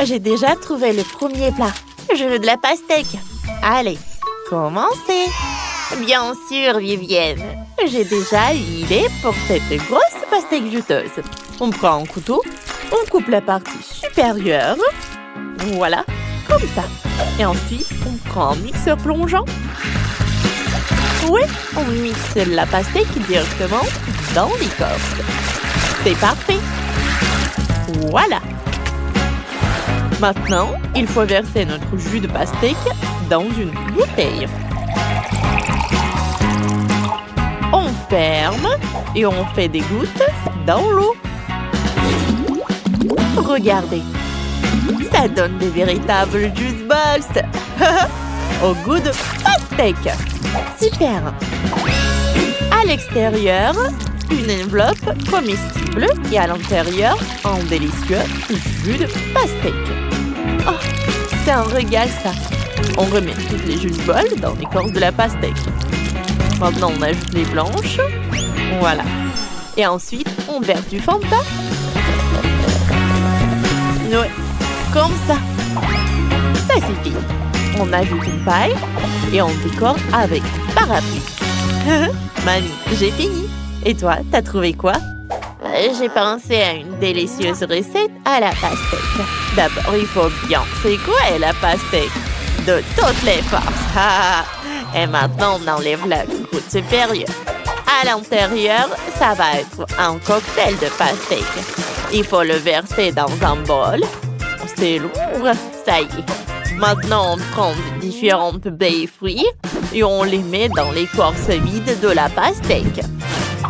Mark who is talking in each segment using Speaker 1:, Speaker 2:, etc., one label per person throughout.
Speaker 1: J'ai déjà trouvé le premier plat. Je veux de la pastèque. Allez, commencez. Bien sûr, Vivienne. J'ai déjà une idée pour cette grosse pastèque juteuse. On prend un couteau, on coupe la partie supérieure. Voilà, comme ça. Et ensuite, on prend un mixeur plongeant. Oui, on mixe la pastèque directement dans l'écorce. C'est parfait. Voilà. Maintenant, il faut verser notre jus de pastèque dans une bouteille. On ferme et on fait des gouttes dans l'eau. Regardez, ça donne des véritables juice balls au goût de pastèque. Super. À l'extérieur, une enveloppe comestible et à l'intérieur, un délicieux jus de pastèque. Oh, c'est un régal ça. On remet toutes les juice balls dans l'écorce de la pastèque. Maintenant, on ajoute les blanches. Voilà. Et ensuite, on verse du Fanta. Oui, comme ça. Ça suffit. On ajoute une paille et on décore avec un parapluie. Mamie, j'ai fini. Et toi, t'as trouvé quoi? J'ai pensé à une délicieuse recette à la pastèque. D'abord, il faut bien secouer la pastèque de toutes les forces. Et maintenant, on enlève la croûte supérieure. À l'intérieur, ça va être un cocktail de pastèque. Il faut le verser dans un bol. C'est lourd. Ça y est. Maintenant, on prend différentes baies et fruits et on les met dans l'écorce vide de la pastèque.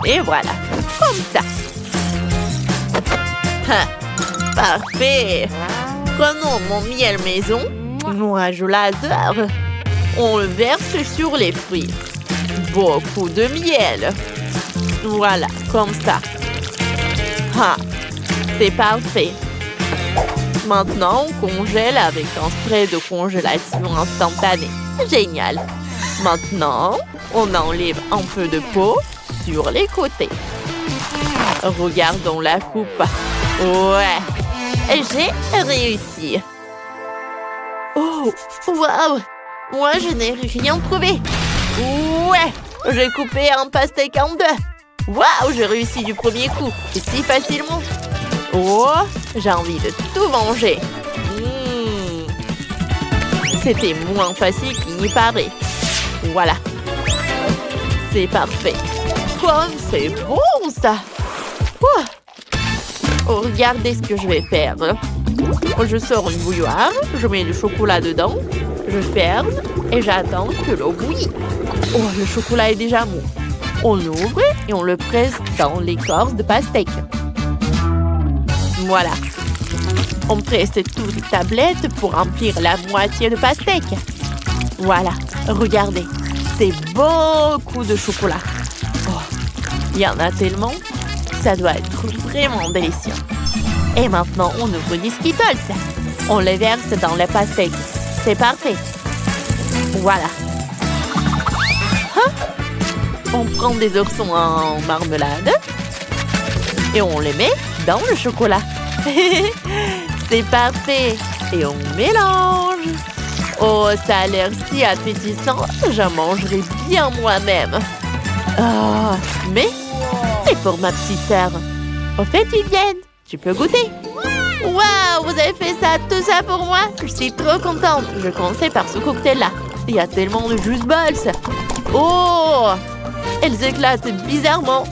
Speaker 1: Et voilà, comme ça. Parfait. Prenons mon miel maison. Moi, je l'adore. On le verse sur les fruits. Beaucoup de miel. Voilà, comme ça. C'est parfait. Maintenant, on congèle avec un spray de congélation instantanée. Génial. Maintenant, on enlève un peu de peau sur les côtés. Regardons la coupe. Ouais, j'ai réussi. Oh, waouh! Moi, je n'ai rien trouvé. Ouais, j'ai coupé un pastèque en deux. Waouh, j'ai réussi du premier coup. Et si facilement. Oh, j'ai envie de tout manger. C'était moins facile qu'il n'y paraît. Voilà. C'est parfait. Comme c'est bon, ça. Oh, regardez ce que je vais faire. Je sors une bouilloire, je mets le chocolat dedans, je ferme et j'attends que l'eau bouillit. Oh, le chocolat est déjà mou. On l'ouvre et on le presse dans l'écorce de pastèque. Voilà. On presse toutes les tablettes pour remplir la moitié de pastèque. Voilà, regardez. C'est beaucoup de chocolat. Oh, il y en a tellement. Ça doit être vraiment délicieux. Et maintenant, on ouvre des Skittles. On les verse dans la pastèque. C'est parfait. Voilà. On prend des oursons en marmelade et on les met dans le chocolat. C'est parfait. Et on mélange. Oh, ça a l'air si appétissant. J'en mangerai bien moi-même. Oh, mais c'est pour ma petite sœur. Au fait, Vivienne, tu peux goûter. Waouh, vous avez fait ça, tout ça pour moi. Je suis trop contente. Je commençais par ce cocktail-là. Il y a tellement de juice balls. Oh, elles éclatent bizarrement.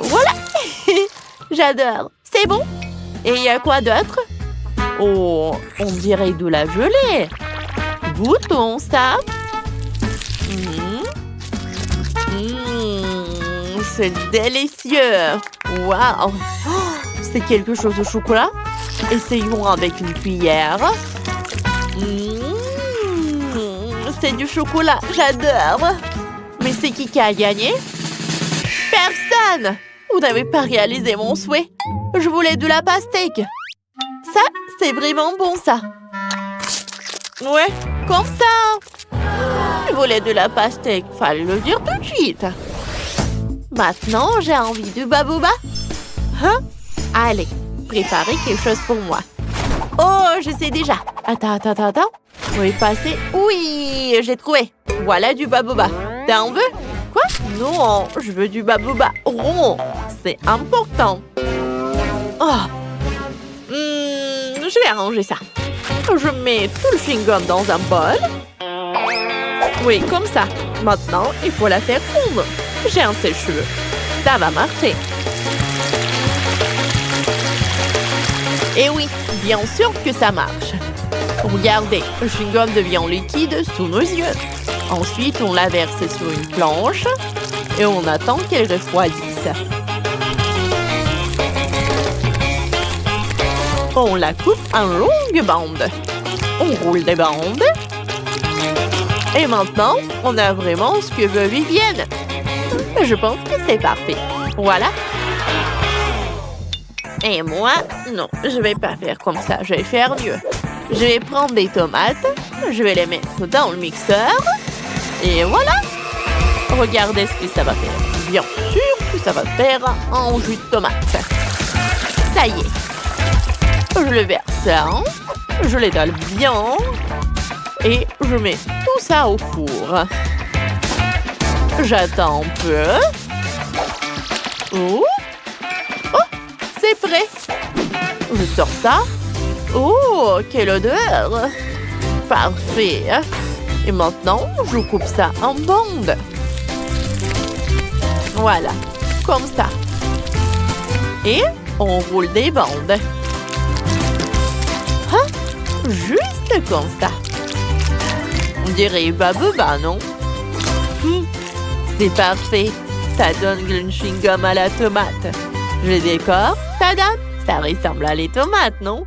Speaker 1: Voilà. J'adore. C'est bon. Et il y a quoi d'autre? Oh, on dirait de la gelée. Goûtons ça. C'est délicieux. Waouh. C'est quelque chose au chocolat. Essayons avec une cuillère. C'est du chocolat. J'adore. Mais c'est qui a gagné? Personne. Vous n'avez pas réalisé mon souhait. Je voulais de la pastèque. Ça, c'est vraiment bon, ça. Ouais, comme ça. Je voulais de la pastèque. Fallait le dire tout de suite. Maintenant, j'ai envie de babouba. Allez, préparez quelque chose pour moi. je sais déjà. Attends. Où est passé? Oui, j'ai trouvé. Voilà du baboba. T'en veux? Quoi? Non, je veux du baboba rond. C'est important. Oh. Je vais arranger ça. Je mets tout le chewing-gum dans un bol. Oui, comme ça. Maintenant, il faut la faire fondre. J'ai un sèche-cheveux. Ça va marcher. Et oui, bien sûr que ça marche. Regardez, le chewing-gum devient liquide sous nos yeux. Ensuite, on la verse sur une planche et on attend qu'elle refroidisse. On la coupe en longues bandes. On roule des bandes. Et maintenant, on a vraiment ce que veut Vivienne. Je pense que c'est parfait. Voilà. Et moi, non, je vais pas faire comme ça. Je vais faire mieux. Je vais prendre des tomates. Je vais les mettre dans le mixeur. Et voilà. Regardez ce que ça va faire. Bien sûr que ça va faire un jus de tomate. Ça y est. Je le verse. Je l'étale bien. Et je mets tout ça au four. J'attends un peu. Oh, c'est prêt. Je sors ça. Oh, quelle odeur. Parfait. Et maintenant, je coupe ça en bandes. Voilà, comme ça. Et on roule des bandes. Juste comme ça. On dirait baboba, non? C'est parfait. Ça donne le chewing-gum à la tomate. Je décore. Tadam! Ça ressemble à les tomates, non?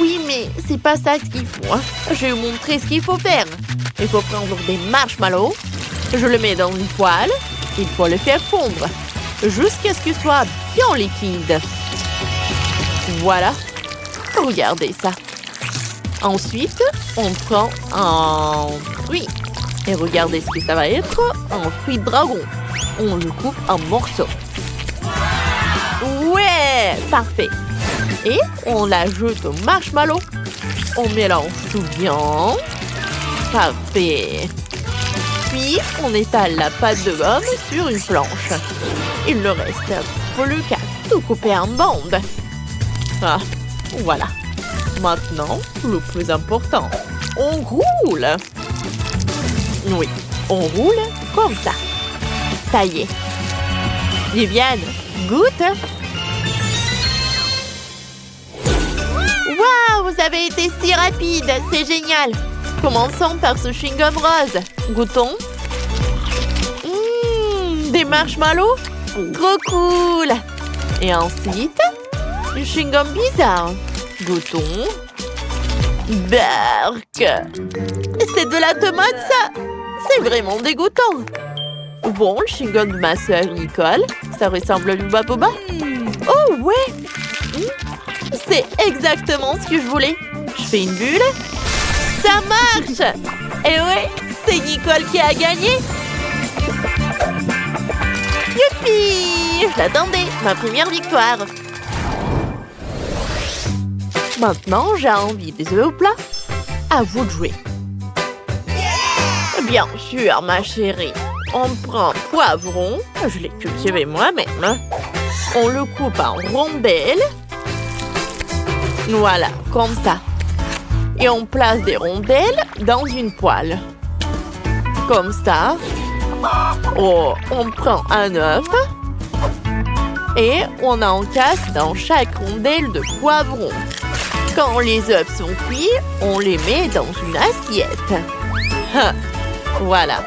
Speaker 1: Oui, mais c'est pas ça qu'il faut. Je vais vous montrer ce qu'il faut faire. Il faut prendre des marshmallows. Je le mets dans une poêle. Il faut le faire fondre jusqu'à ce qu'il soit bien liquide. Voilà. Regardez ça. Ensuite, on prend un fruit. Et regardez ce que ça va être. Un fruit de dragon. On le coupe en morceaux. Ouais, parfait. Et on l'ajoute au marshmallow. On mélange tout bien. Parfait. Puis, on étale la pâte de gomme sur une planche. Il ne reste plus qu'à tout couper en bandes. Ah, voilà. Maintenant, le plus important, on roule. Oui, on roule comme ça. Ça y est. Viviane, goûte. Waouh, vous avez été si rapide. C'est génial. Commençons par ce chewing-gum rose. Goûtons. Des marshmallows. Trop cool. Et ensuite, du chewing-gum bizarre. Goûtons. Berk. C'est de la tomate, ça. C'est vraiment dégoûtant. Bon, le chewing-gum de ma sœur Nicole, ça ressemble à du baboba. Oh, ouais. C'est exactement ce que je voulais. Je fais une bulle. Ça marche. Et ouais, c'est Nicole qui a gagné. Youpi! Je l'attendais, ma première victoire. Maintenant, j'ai envie des œufs au plat. À vous de jouer. Bien sûr, ma chérie. On prend un poivron. Je l'ai cultivé moi-même. On le coupe en rondelles. Voilà, comme ça. Et on place des rondelles dans une poêle. Comme ça. Oh, on prend un œuf. Et on encasse dans chaque rondelle de poivron. Quand les œufs sont cuits, on les met dans une assiette. Voilà.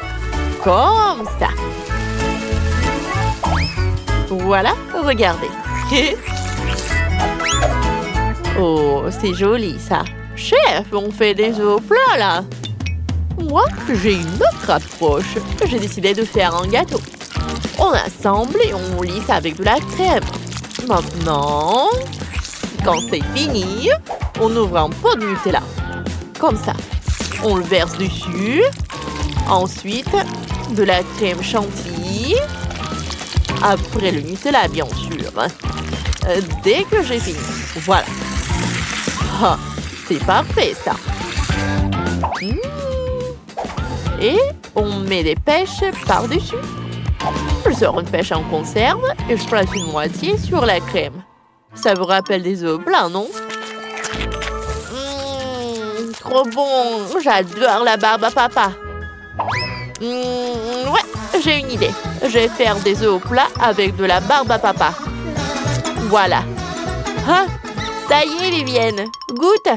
Speaker 1: Comme ça. Voilà, regardez. Oh, c'est joli ça. Chef, on fait des œufs au plat là. Moi, j'ai une autre approche. J'ai décidé de faire un gâteau. On assemble et on lisse avec de la crème. Maintenant, quand c'est fini, on ouvre un pot de Nutella. Comme ça. On le verse dessus. Ensuite, de la crème chantilly. Après le Nutella, bien sûr. Dès que j'ai fini. Voilà. Ah, C'est parfait, ça. Et on met des pêches par-dessus. Je sors une pêche en conserve et je place une moitié sur la crème. Ça vous rappelle des œufs au plat, non? Trop bon! J'adore la barbe à papa. Ouais, j'ai une idée. Je vais faire des œufs au plat avec de la barbe à papa. Voilà. Ah, ça y est, Vivienne. Goûte.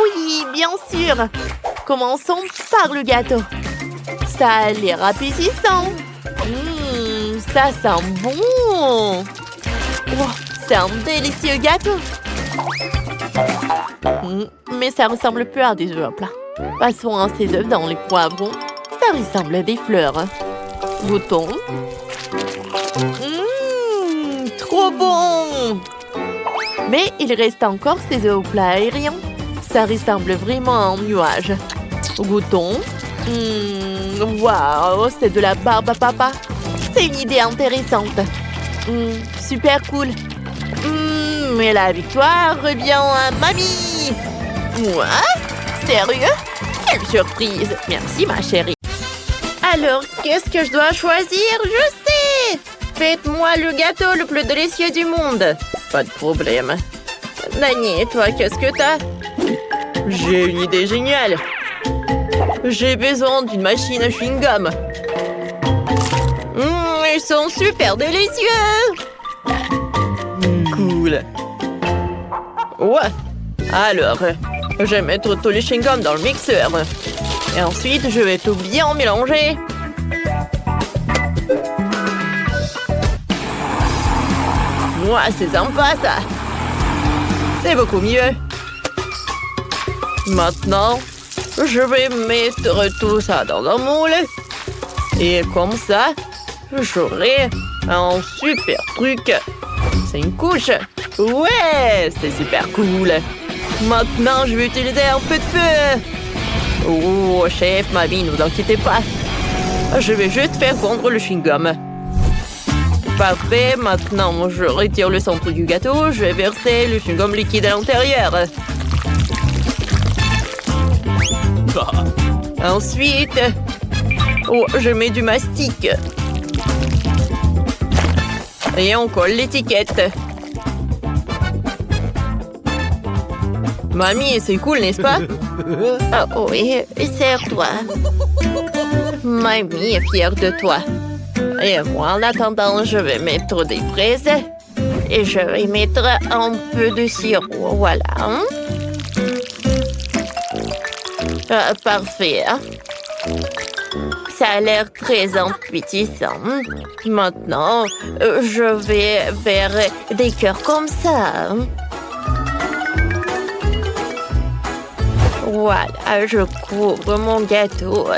Speaker 1: Oui, bien sûr. Commençons par le gâteau. Ça a l'air appétissant. Ça sent bon. Wow, c'est un délicieux gâteau. Mais ça ressemble plus à des œufs à plat. Passons à ces œufs dans les poivrons. Ça ressemble à des fleurs. Goûtons. Trop bon! Mais il reste encore ces œufs au plat aérien. Ça ressemble vraiment à un nuage. Goûtons. Waouh, c'est de la barbe à papa. C'est une idée intéressante. Super cool. Mais la victoire revient à mamie. Moi? Sérieux? Quelle surprise! Merci, ma chérie. Alors, qu'est-ce que je dois choisir? Je sais! Faites-moi le gâteau le plus délicieux du monde. Pas de problème. Dany, toi, qu'est-ce que t'as? J'ai une idée géniale. J'ai besoin d'une machine à chewing-gum. Ils sont super délicieux. Cool. Ouais. Alors, je vais mettre tous les chewing-gums dans le mixeur. Et ensuite, je vais tout bien mélanger. Ouais, c'est sympa, ça. C'est beaucoup mieux. Maintenant, je vais mettre tout ça dans un moule. Et comme ça, j'aurai un super truc. C'est une couche. Ouais, c'est super cool. Maintenant, je vais utiliser un peu de feu. Oh, chef, mamie, ne vous inquiétez pas. Je vais juste faire fondre le chewing-gum. Parfait, maintenant, je retire le centre du gâteau. Je vais verser le chewing-gum liquide à l'intérieur. Ensuite, je mets du mastic. Et on colle l'étiquette. Mamie, c'est cool, n'est-ce pas? Oh oui, serre-toi. Mamie est fière de toi. Et moi, en attendant, je vais mettre des fraises. Et je vais mettre un peu de sirop, voilà. Parfait. Ça a l'air très appétissant. Maintenant, je vais faire des cœurs comme ça. Voilà, je couvre mon gâteau.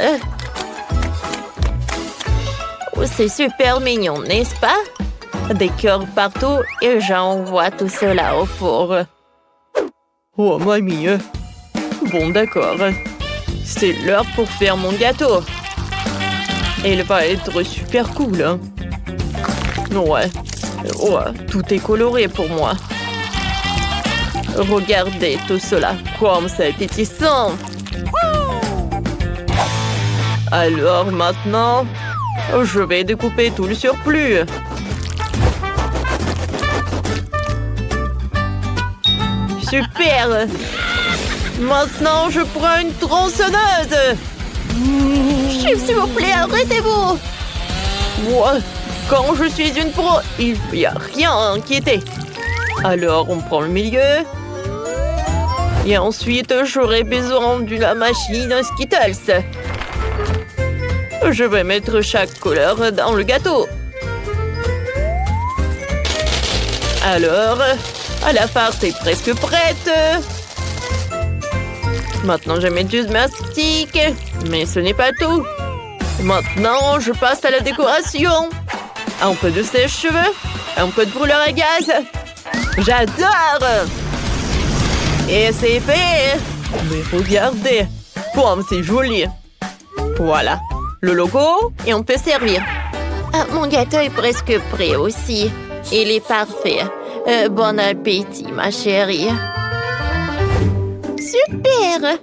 Speaker 1: C'est super mignon, n'est-ce pas? Des cœurs partout et j'envoie tout cela au four. Oh, mamie. Bon, d'accord. C'est l'heure pour faire mon gâteau. Il va être super cool. Hein? Ouais, tout est coloré pour moi. Regardez tout cela, comme c'est appétissant. Alors maintenant, je vais découper tout le surplus. Super! Maintenant, je prends une tronçonneuse. S'il vous plaît, arrêtez-vous. Moi, quand je suis une pro, il n'y a rien à inquiéter. Alors, on prend le milieu. Et ensuite, j'aurai besoin de la machine Skittles. Je vais mettre chaque couleur dans le gâteau. Alors, la farce est presque prête. Maintenant, je mets du mastic. Mais ce n'est pas tout. Maintenant, je passe à la décoration. Un peu de sèche-cheveux. Un peu de brûleur à gaz. J'adore! Et c'est fait! Mais regardez! Comme c'est joli! Voilà, le logo et on peut servir. Mon gâteau est presque prêt aussi. Il est parfait. Bon appétit, ma chérie. Super!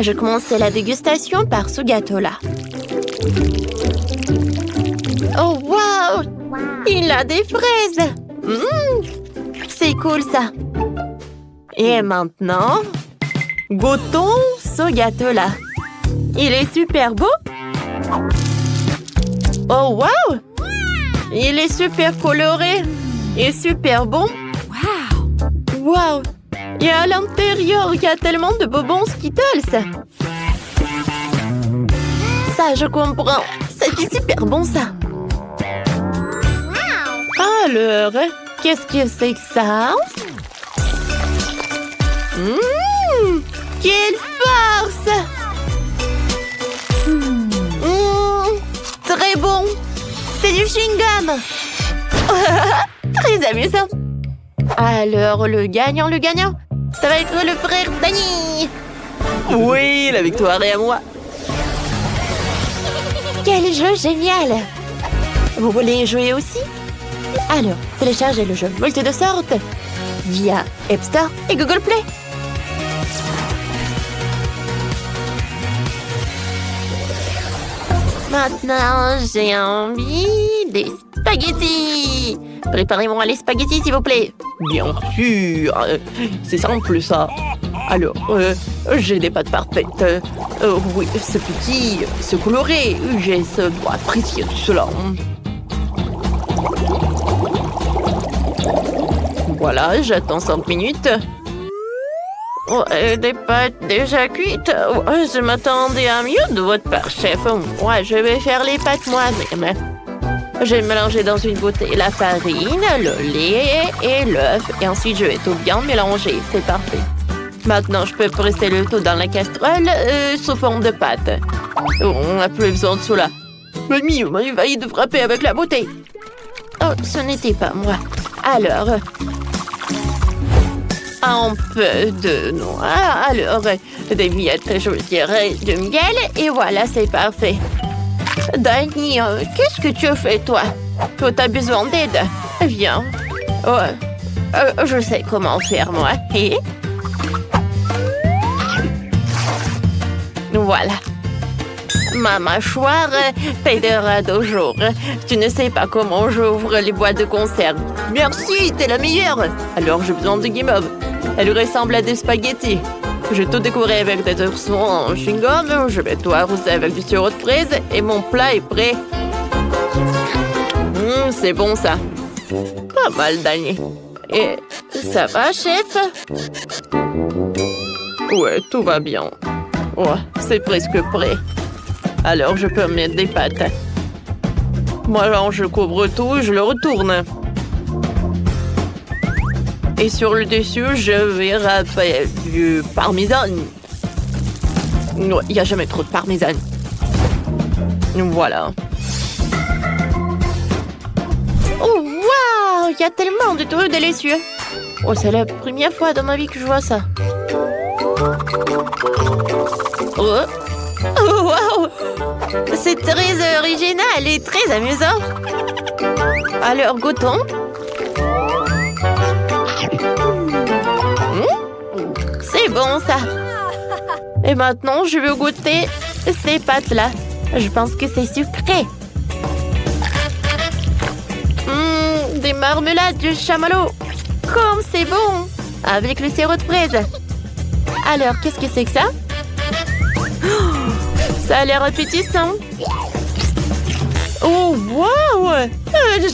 Speaker 1: Je commençais la dégustation par ce gâteau-là. Oh, wow! Il a des fraises! C'est cool, ça! Et maintenant, goûtons ce gâteau-là. Il est super beau! Oh, wow! Il est super coloré et super bon! Wow! Et à l'intérieur, il y a tellement de bonbons Skittles! Ça, je comprends! C'était super bon, ça! Alors, qu'est-ce que c'est que ça? Quelle force! Très bon! C'est du chewing-gum! Très amusant! Alors, le gagnant, ça va être le frère Danny!
Speaker 2: Oui, la victoire est à moi.
Speaker 1: Quel jeu génial! Vous voulez jouer aussi? Alors, téléchargez le jeu Multi de sorte via App Store et Google Play. Maintenant, j'ai envie des spaghettis. Préparez-moi les spaghettis, s'il vous plaît.
Speaker 2: Bien sûr, c'est simple ça. Alors, j'ai des pâtes parfaites. Oui, c'est petit, c'est coloré. J'ai ce doigt apprécier tout cela. Voilà, j'attends 5 minutes. Des pâtes déjà cuites. Je m'attendais à mieux de votre part, chef. Moi, je vais faire les pâtes moi-même. Je vais mélanger dans une bouteille la farine, le lait et l'œuf. Et ensuite, je vais tout bien mélanger. C'est parfait. Maintenant, je peux presser le tout dans la casserole sous forme de pâte. On n'a plus besoin de cela. Mamie, il m'a failli de frapper avec la bouteille. Oh, ce n'était pas moi. Alors, un peu de noix. Alors, des miettes, je dirais, de miel. Et voilà, c'est parfait. Danny, qu'est-ce que tu fais, toi? Tu as besoin d'aide? Viens. Je sais comment faire, moi. Et voilà. Ma mâchoire t'aidera toujours. Tu ne sais pas comment j'ouvre les boîtes de conserve. Merci, t'es la meilleure. Alors, j'ai besoin de guimauve. Elle ressemble à des spaghettis. J'ai tout décoré avec des oursons en chewing-gum. Je vais tout arroser avec du sirop de fraise et mon plat est prêt. C'est bon, ça. Pas mal, Danny. Et ça va, chef? Ouais, tout va bien. Ouais, c'est presque prêt. Alors, je peux mettre des pâtes. Moi, alors, je couvre tout et je le retourne. Et sur le dessus, je vais râper du parmesan. Il n'y a jamais trop de parmesan. Voilà. Oh, waouh! Il y a tellement de trucs délicieux. Oh, c'est la première fois dans ma vie que je vois ça. Oh, waouh! C'est très original et très amusant. Alors, goûtons. C'est bon, ça. Et maintenant, je veux goûter ces pâtes-là. Je pense que c'est sucré. Des marmelades de chamallow. Comme c'est bon. Avec le sirop de fraise. Alors, qu'est-ce que c'est que ça? Ça a l'air appétissant. Oh, wow!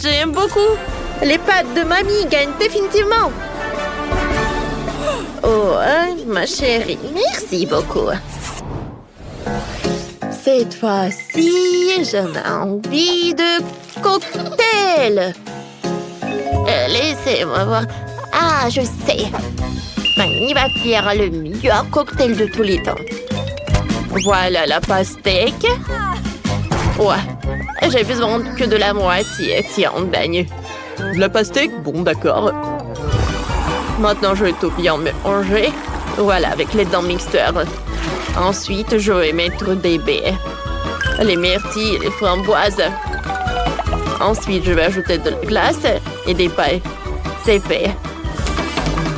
Speaker 2: J'aime beaucoup. Les pâtes de mamie gagnent définitivement. Oh, ma chérie, merci beaucoup. Cette fois-ci, j'en ai envie de cocktail. Laissez-moi voir. Ah, je sais. Mamie va faire le meilleur cocktail de tous les temps. Voilà la pastèque. Ouais, j'ai besoin que de la moitié. Tiens, Danny. De la pastèque? Bon, d'accord.
Speaker 1: Maintenant, je vais tout bien mélanger. Voilà, avec les dents mixtures. Ensuite, je vais mettre des baies, les myrtilles et les framboises. Ensuite, je vais ajouter de la glace et des pailles. C'est fait.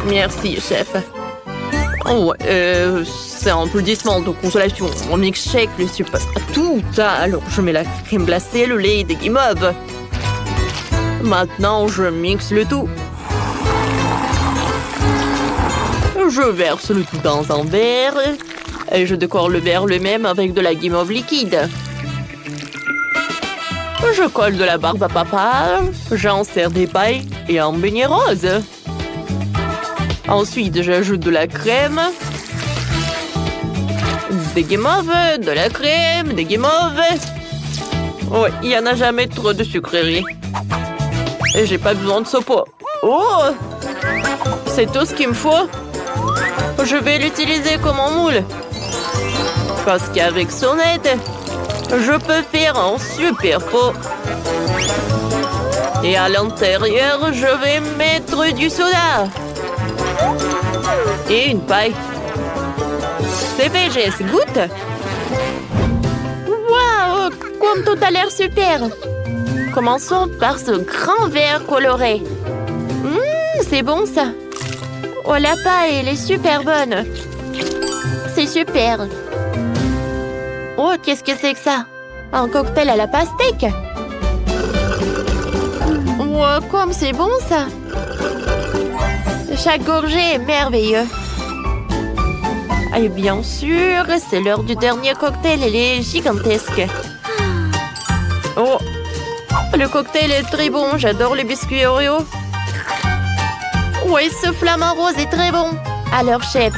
Speaker 1: Merci, chef. Oh, c'est un applaudissement de consolation. Mon milkshake lui surpassera tout. Alors, je mets la crème glacée, le lait et des guimauves. Maintenant, je mixe le tout. Je verse le tout dans un verre et je décore le verre lui-même avec de la guimauve liquide. Je colle de la barbe à papa, j'insère des pailles et un beignet rose. Ensuite, j'ajoute de la crème, des guimauves, de la crème, des guimauves. Ouais, il n'y en a jamais trop de sucreries. Et j'ai pas besoin de ce pot. Oh! C'est tout ce qu'il me faut. Je vais l'utiliser comme un moule. Parce qu'avec son aide, je peux faire un super pot. Et à l'intérieur, je vais mettre du soda. Et une paille. C'est fait, Jess, goûte. Waouh, comme tout a l'air super. Commençons par ce grand verre coloré. C'est bon ça. Oh, la paille, elle est super bonne. C'est super. Oh, qu'est-ce que c'est que ça? Un cocktail à la pastèque. Oh, comme c'est bon ça. Chaque gorgée est merveilleux. Et bien sûr, c'est l'heure du dernier cocktail. Elle est gigantesque. Oh, le cocktail est très bon. J'adore les biscuits Oreo. Oui, ce flamant rose est très bon. Alors, chef,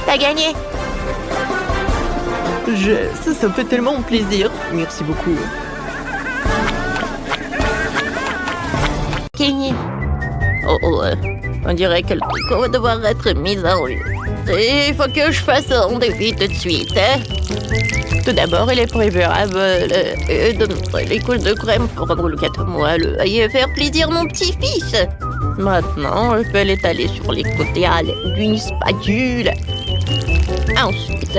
Speaker 1: t'as gagné. Ça me fait tellement plaisir. Merci beaucoup. Kenny. On dirait que le tricot va devoir être mis en lieu. Il faut que je fasse un défi tout de suite. Tout d'abord, il est préférable de mettre les couches de crème pour rendre le gâteau moelleux et faire plaisir mon petit-fils. Maintenant, je peux l'étaler sur les côtés à l'aide d'une spatule. Ensuite,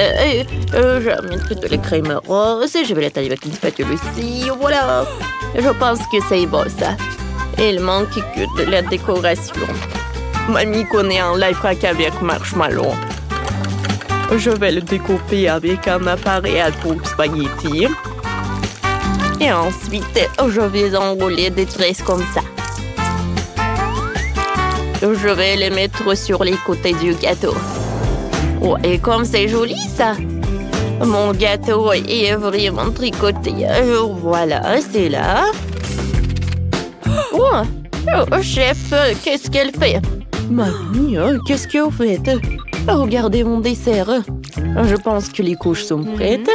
Speaker 1: je mettrai de la crème rose et je vais l'étaler avec une spatule aussi. Voilà. Je pense que c'est bon, ça. Il manque que de la décoration. Mamie connaît un life hack avec marshmallow. Je vais le découper avec un appareil à coupe spaghetti. Et ensuite, je vais enrouler des tresses comme ça. Je vais les mettre sur les côtés du gâteau. Oh, et comme c'est joli, ça. Mon gâteau est vraiment tricoté. Voilà, c'est là. Oh, chef, qu'est-ce qu'elle fait? Mamie, qu'est-ce que vous faites? Regardez mon dessert. Je pense que les couches sont prêtes.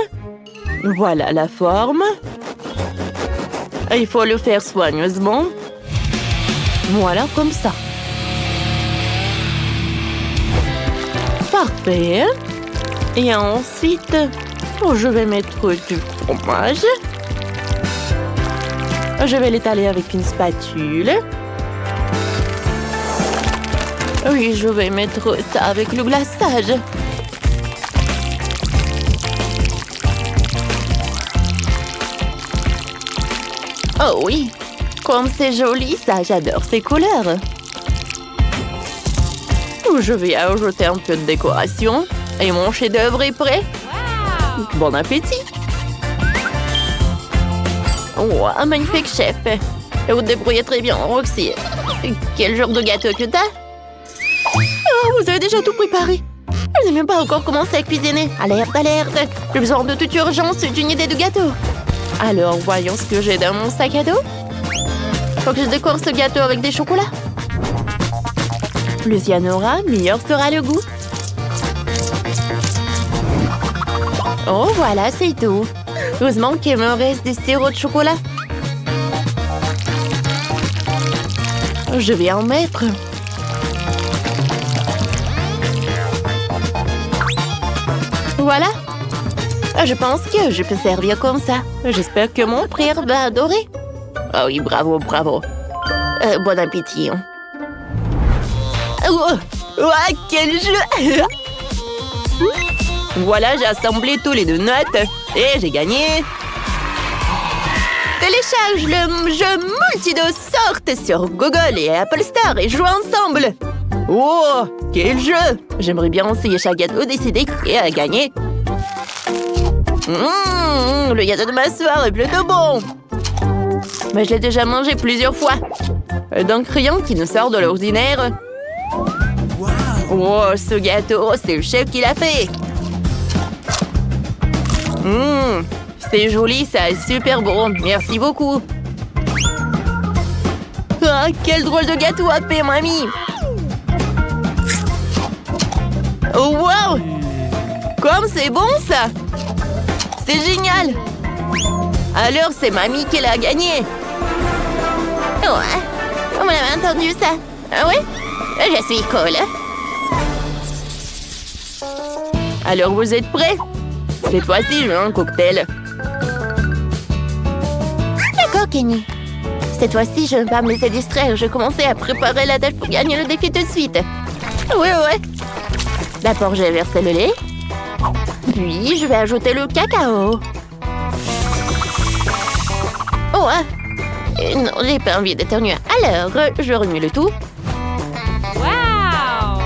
Speaker 1: Voilà la forme. Il faut le faire soigneusement. Voilà, comme ça. Parfait. Et ensuite, je vais mettre du fromage. Je vais l'étaler avec une spatule. Oui, je vais mettre ça avec le glaçage. Oh oui, comme c'est joli ça, j'adore ces couleurs. Je vais ajouter un peu de décoration. Et mon chef-d'œuvre est prêt. Wow. Bon appétit. Oh, un magnifique chef. Et vous débrouillez très bien, Roxy. Quel genre de gâteau que t'as? Oh, vous avez déjà tout préparé. Je n'ai même pas encore commencé à cuisiner. Alerte, alerte. J'ai besoin de toute urgence d'une idée de gâteau. Alors, voyons ce que j'ai dans mon sac à dos. Faut que je décore ce gâteau avec des chocolats. Plus il y en aura, meilleur sera le goût. Oh, voilà, c'est tout. Heureusement qu'il me reste des sirop de chocolat. Je vais en mettre. Voilà. Je pense que je peux servir comme ça. J'espère que mon frère va adorer. Ah oui, bravo, bravo. Bon appétit. Oh, quel jeu! Voilà, j'ai assemblé tous les donuts et j'ai gagné. Télécharge le jeu Multidos Sorte sur Google et Apple Store et joue ensemble. Oh, quel jeu! J'aimerais bien essayer chaque gâteau, décider qui a gagné. Le gâteau de ma soeur est plutôt bon. Mais je l'ai déjà mangé plusieurs fois. D'un crayon qui nous sort de l'ordinaire. Oh, ce gâteau, c'est le chef qui l'a fait. C'est joli, ça est super bon. Merci beaucoup. Ah, quel drôle de gâteau a fait, mamie. Oh, wow! Comme c'est bon, ça! C'est génial! Alors, c'est mamie qui l'a gagné.
Speaker 2: Ouais, on avait entendu ça. Ah ouais? Je suis cool.
Speaker 1: Alors, vous êtes prêts? Cette fois-ci, je veux un cocktail.
Speaker 2: D'accord, Kenny. Cette fois-ci, je ne vais pas me laisser distraire. Je commençais à préparer la tâche pour gagner le défi tout de suite. Ouais. D'abord, je vais verser le lait. Puis, je vais ajouter le cacao. Oh, non, j'ai pas envie d'éternuer. Alors, je remue le tout.
Speaker 3: Wow!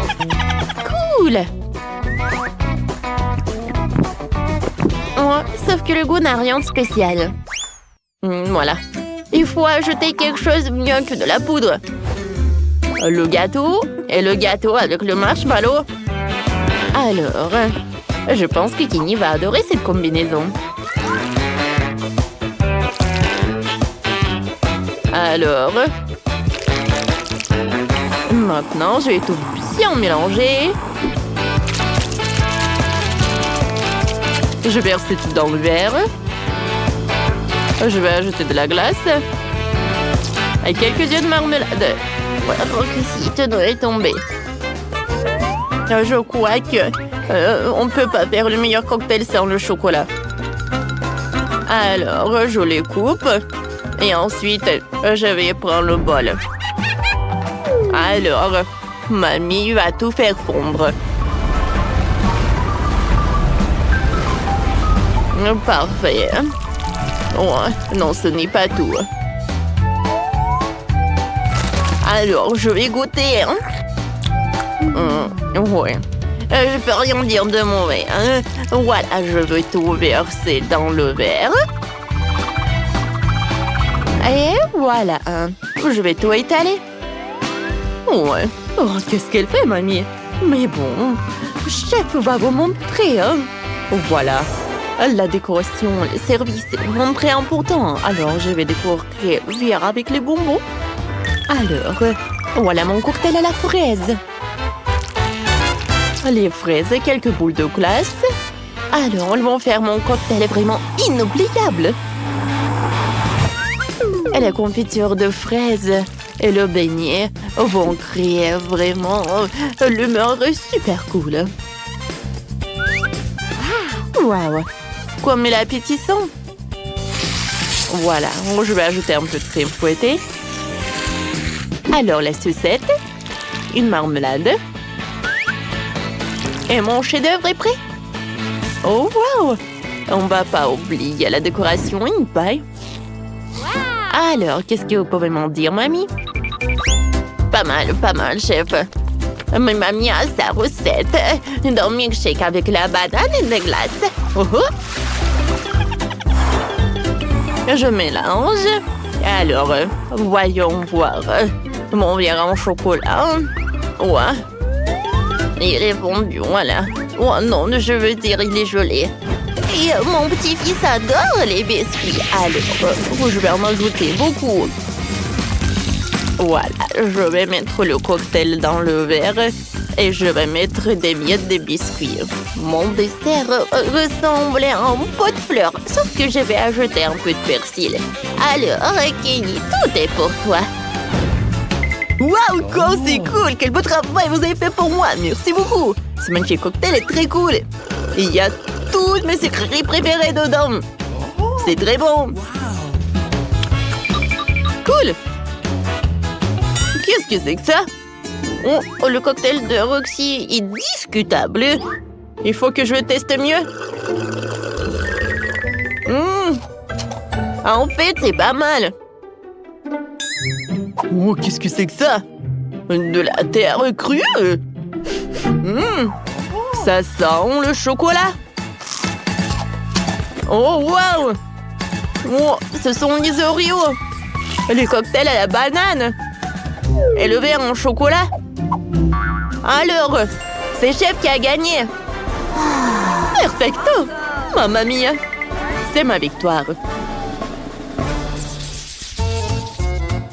Speaker 2: Cool! Oh, sauf que le goût n'a rien de spécial.
Speaker 1: Voilà.
Speaker 2: Il faut ajouter quelque chose de mieux que de la poudre.
Speaker 1: Le gâteau et le gâteau avec le marshmallow.
Speaker 2: Alors,
Speaker 1: je pense que Kenny va adorer cette combinaison. Alors, maintenant, je vais tout bien mélanger. Je vais verser tout dans le verre. Je vais ajouter de la glace. Et quelques yeux de marmelade.
Speaker 2: voilà, pour que si te doit tomber.
Speaker 1: Je crois que on ne peut pas faire le meilleur cocktail sans le chocolat. Alors, je les coupe. Et ensuite, je vais prendre le bol. Alors, mamie va tout faire fondre. Parfait. Oh, non, ce n'est pas tout. Alors, je vais goûter. Ouais. Je peux rien dire de mauvais. Voilà, je vais tout verser dans le verre. Et voilà. Je vais tout étaler. Ouais. Oh, qu'est-ce qu'elle fait, mamie? Mais bon, chef va vous montrer. Voilà. La décoration, les services, c'est vraiment très important. Alors, je vais décorer le verre avec les bonbons. Alors, voilà mon cocktail à la fraise. Les fraises et quelques boules de glace. Alors, elles vont faire mon cocktail vraiment inoubliable. Et la confiture de fraises et le beignet vont créer vraiment l'humeur super cool. Waouh! Comme il est appétissant. Voilà, je vais ajouter un peu de crème fouettée. Alors, la sucette, une marmelade. Et mon chef-d'œuvre est prêt. Oh, waouh! On va pas oublier la décoration, une paille. Alors, qu'est-ce que vous pouvez m'en dire, mamie? Pas mal, chef. Mais mamie a sa recette d'un milkshake avec la banane et des glaces. Oh oh. Je mélange. Alors, voyons voir. Mon verre en chocolat. Ouais. Il est fondu, voilà. Oh non, je veux dire, il est gelé. Et mon petit-fils adore les biscuits. Alors, je vais en ajouter beaucoup. Voilà, je vais mettre le cocktail dans le verre et je vais mettre des miettes de biscuits. Mon dessert ressemble à un pot de fleurs, sauf que je vais ajouter un peu de persil. Alors, Kenny, tout est pour toi. Waouh, quoi, c'est cool! Quel beau travail vous avez fait pour moi! Merci beaucoup! Ce magnifique cocktail est très cool! Il y a toutes mes sucreries préférées dedans! C'est très bon! Cool! Qu'est-ce que c'est que ça? Oh, le cocktail de Roxy est discutable! Il faut que je le teste mieux! En fait, c'est pas mal! Oh, qu'est-ce que c'est que ça? De la terre crue. Ça sent le chocolat. Oh, wow! Oh, ce sont les Oreos. Les cocktails à la banane. Et le verre en chocolat. Alors, c'est Chef qui a gagné. Perfecto! Mamma mia! C'est ma victoire.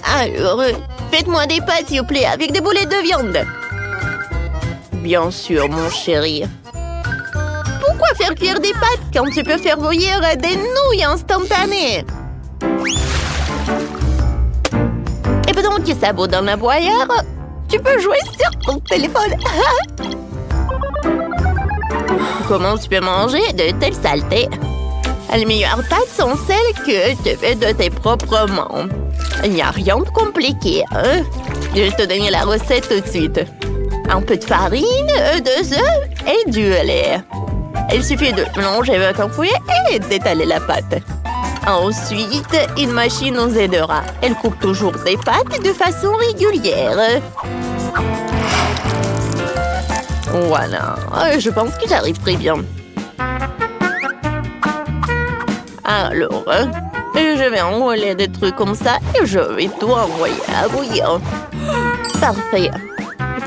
Speaker 1: Alors, faites-moi des pâtes, s'il vous plaît, avec des boulettes de viande. Bien sûr, mon chéri. Pourquoi faire cuire des pâtes quand tu peux faire bouillir des nouilles instantanées? Et pendant que ça bout dans la boire, tu peux jouer sur ton téléphone. Comment tu peux manger de telles saletés? Les meilleures pâtes sont celles que tu fais de tes propres mains. Il n'y a rien de compliqué, hein? Je vais te donner la recette tout de suite. Un peu de farine, 2 œufs et du lait. Il suffit de mélanger avec un fouet et d'étaler la pâte. Ensuite, une machine nous aidera. Elle coupe toujours des pâtes de façon régulière. Voilà, je pense que j'arrive très bien. Alors, je vais enrouler des trucs comme ça et je vais tout envoyer à bouillir. Parfait.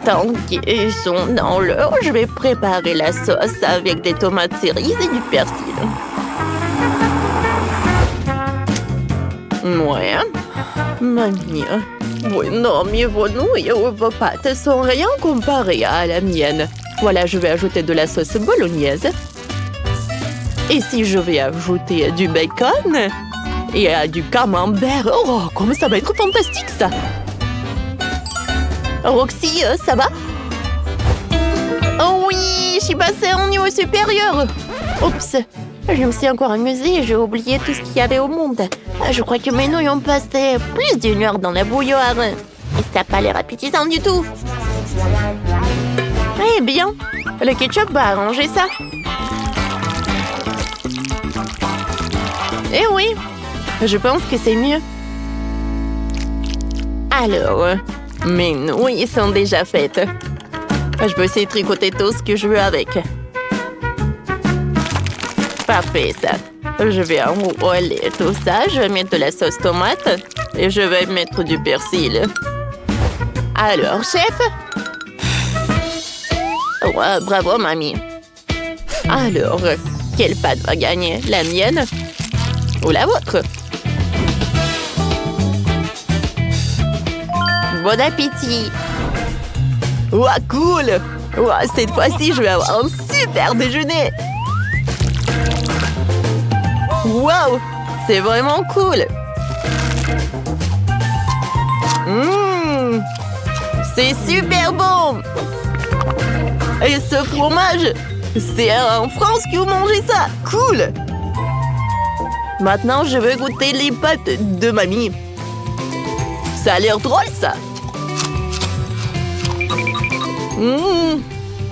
Speaker 1: Tant qu'ils sont dans l'eau, je vais préparer la sauce avec des tomates cerises et du persil. Ouais. Mamie. Oui, non, mais vos nouilles ou vos pâtes sont rien comparées à la mienne. Voilà, je vais ajouter de la sauce bolognaise. Et si je vais ajouter du bacon et du camembert, oh, comment ça va être fantastique, ça! Roxy, ça va? Oh oui, je suis passée en niveau supérieur. Oups, je me suis encore amusée et j'ai oublié tout ce qu'il y avait au monde. Je crois que mes nouilles ont passé plus d'1 heure dans la bouilloire. Et ça n'a pas l'air appétissant du tout. Eh bien, le ketchup va arranger ça. Eh oui, je pense que c'est mieux. Alors, mes nouilles sont déjà faites. Je peux essayer de tricoter tout ce que je veux avec. Parfait, ça. Je vais enrouler tout ça. Je vais mettre de la sauce tomate. Et je vais mettre du persil. Alors, chef? Ouais, bravo, mamie. Alors, quelle pâte va gagner? La mienne ou la vôtre? Bon appétit! Ouah, cool! Ouah, cette fois-ci, je vais avoir un super déjeuner! Waouh! C'est vraiment cool! C'est super bon! Et ce fromage, c'est en France que vous mangez ça! Cool! Maintenant, je veux goûter les pâtes de mamie. Ça a l'air drôle, ça!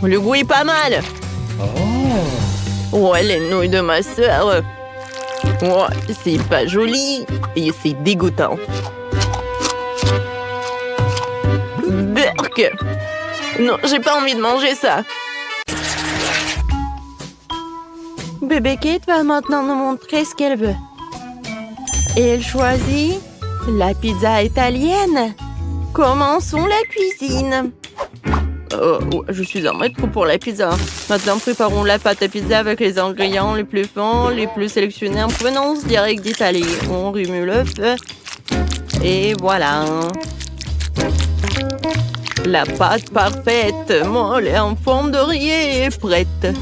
Speaker 1: Le goût est pas mal. Ouais, les nouilles de ma sœur. Ouais, c'est pas joli et c'est dégoûtant. Berk! Non, j'ai pas envie de manger ça. Bébé Kate va maintenant nous montrer ce qu'elle veut. Et elle choisit la pizza italienne. Commençons la cuisine. Je suis un maître pour la pizza. Maintenant, préparons la pâte à pizza avec les ingrédients les plus fins, les plus sélectionnés en provenance directe d'Italie. On remue le feu. Et voilà. La pâte parfaite, molle et en forme de rillé est prête.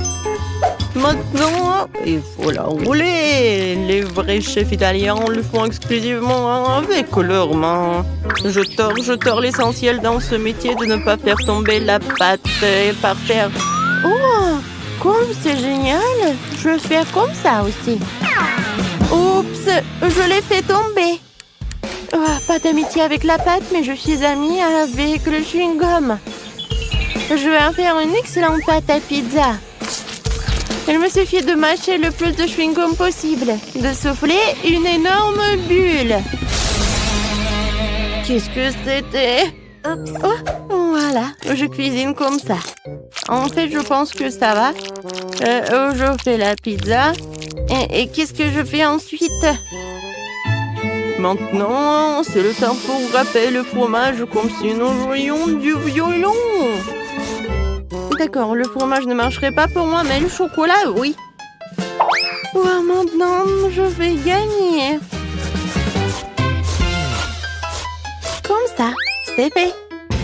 Speaker 1: Maintenant, il faut la rouler. Les vrais chefs italiens le font exclusivement avec leurs mains. Je tords l'essentiel dans ce métier de ne pas faire tomber la pâte par terre. Oh, comme c'est génial. Je vais faire comme ça aussi. Oups, je l'ai fait tomber. Oh, pas d'amitié avec la pâte, mais je suis amie avec le chewing-gum. Je vais en faire une excellente pâte à pizza. Il me suffit de mâcher le plus de chewing-gum possible, de souffler une énorme bulle. Qu'est-ce que c'était? Oh, voilà, je cuisine comme ça. En fait, je pense que ça va. Je fais la pizza. Et qu'est-ce que je fais ensuite? Maintenant, c'est le temps pour râper le fromage comme si nous jouions du violon. D'accord, le fromage ne marcherait pas pour moi, mais le chocolat, oui. Maintenant, je vais gagner. Comme ça, c'est fait.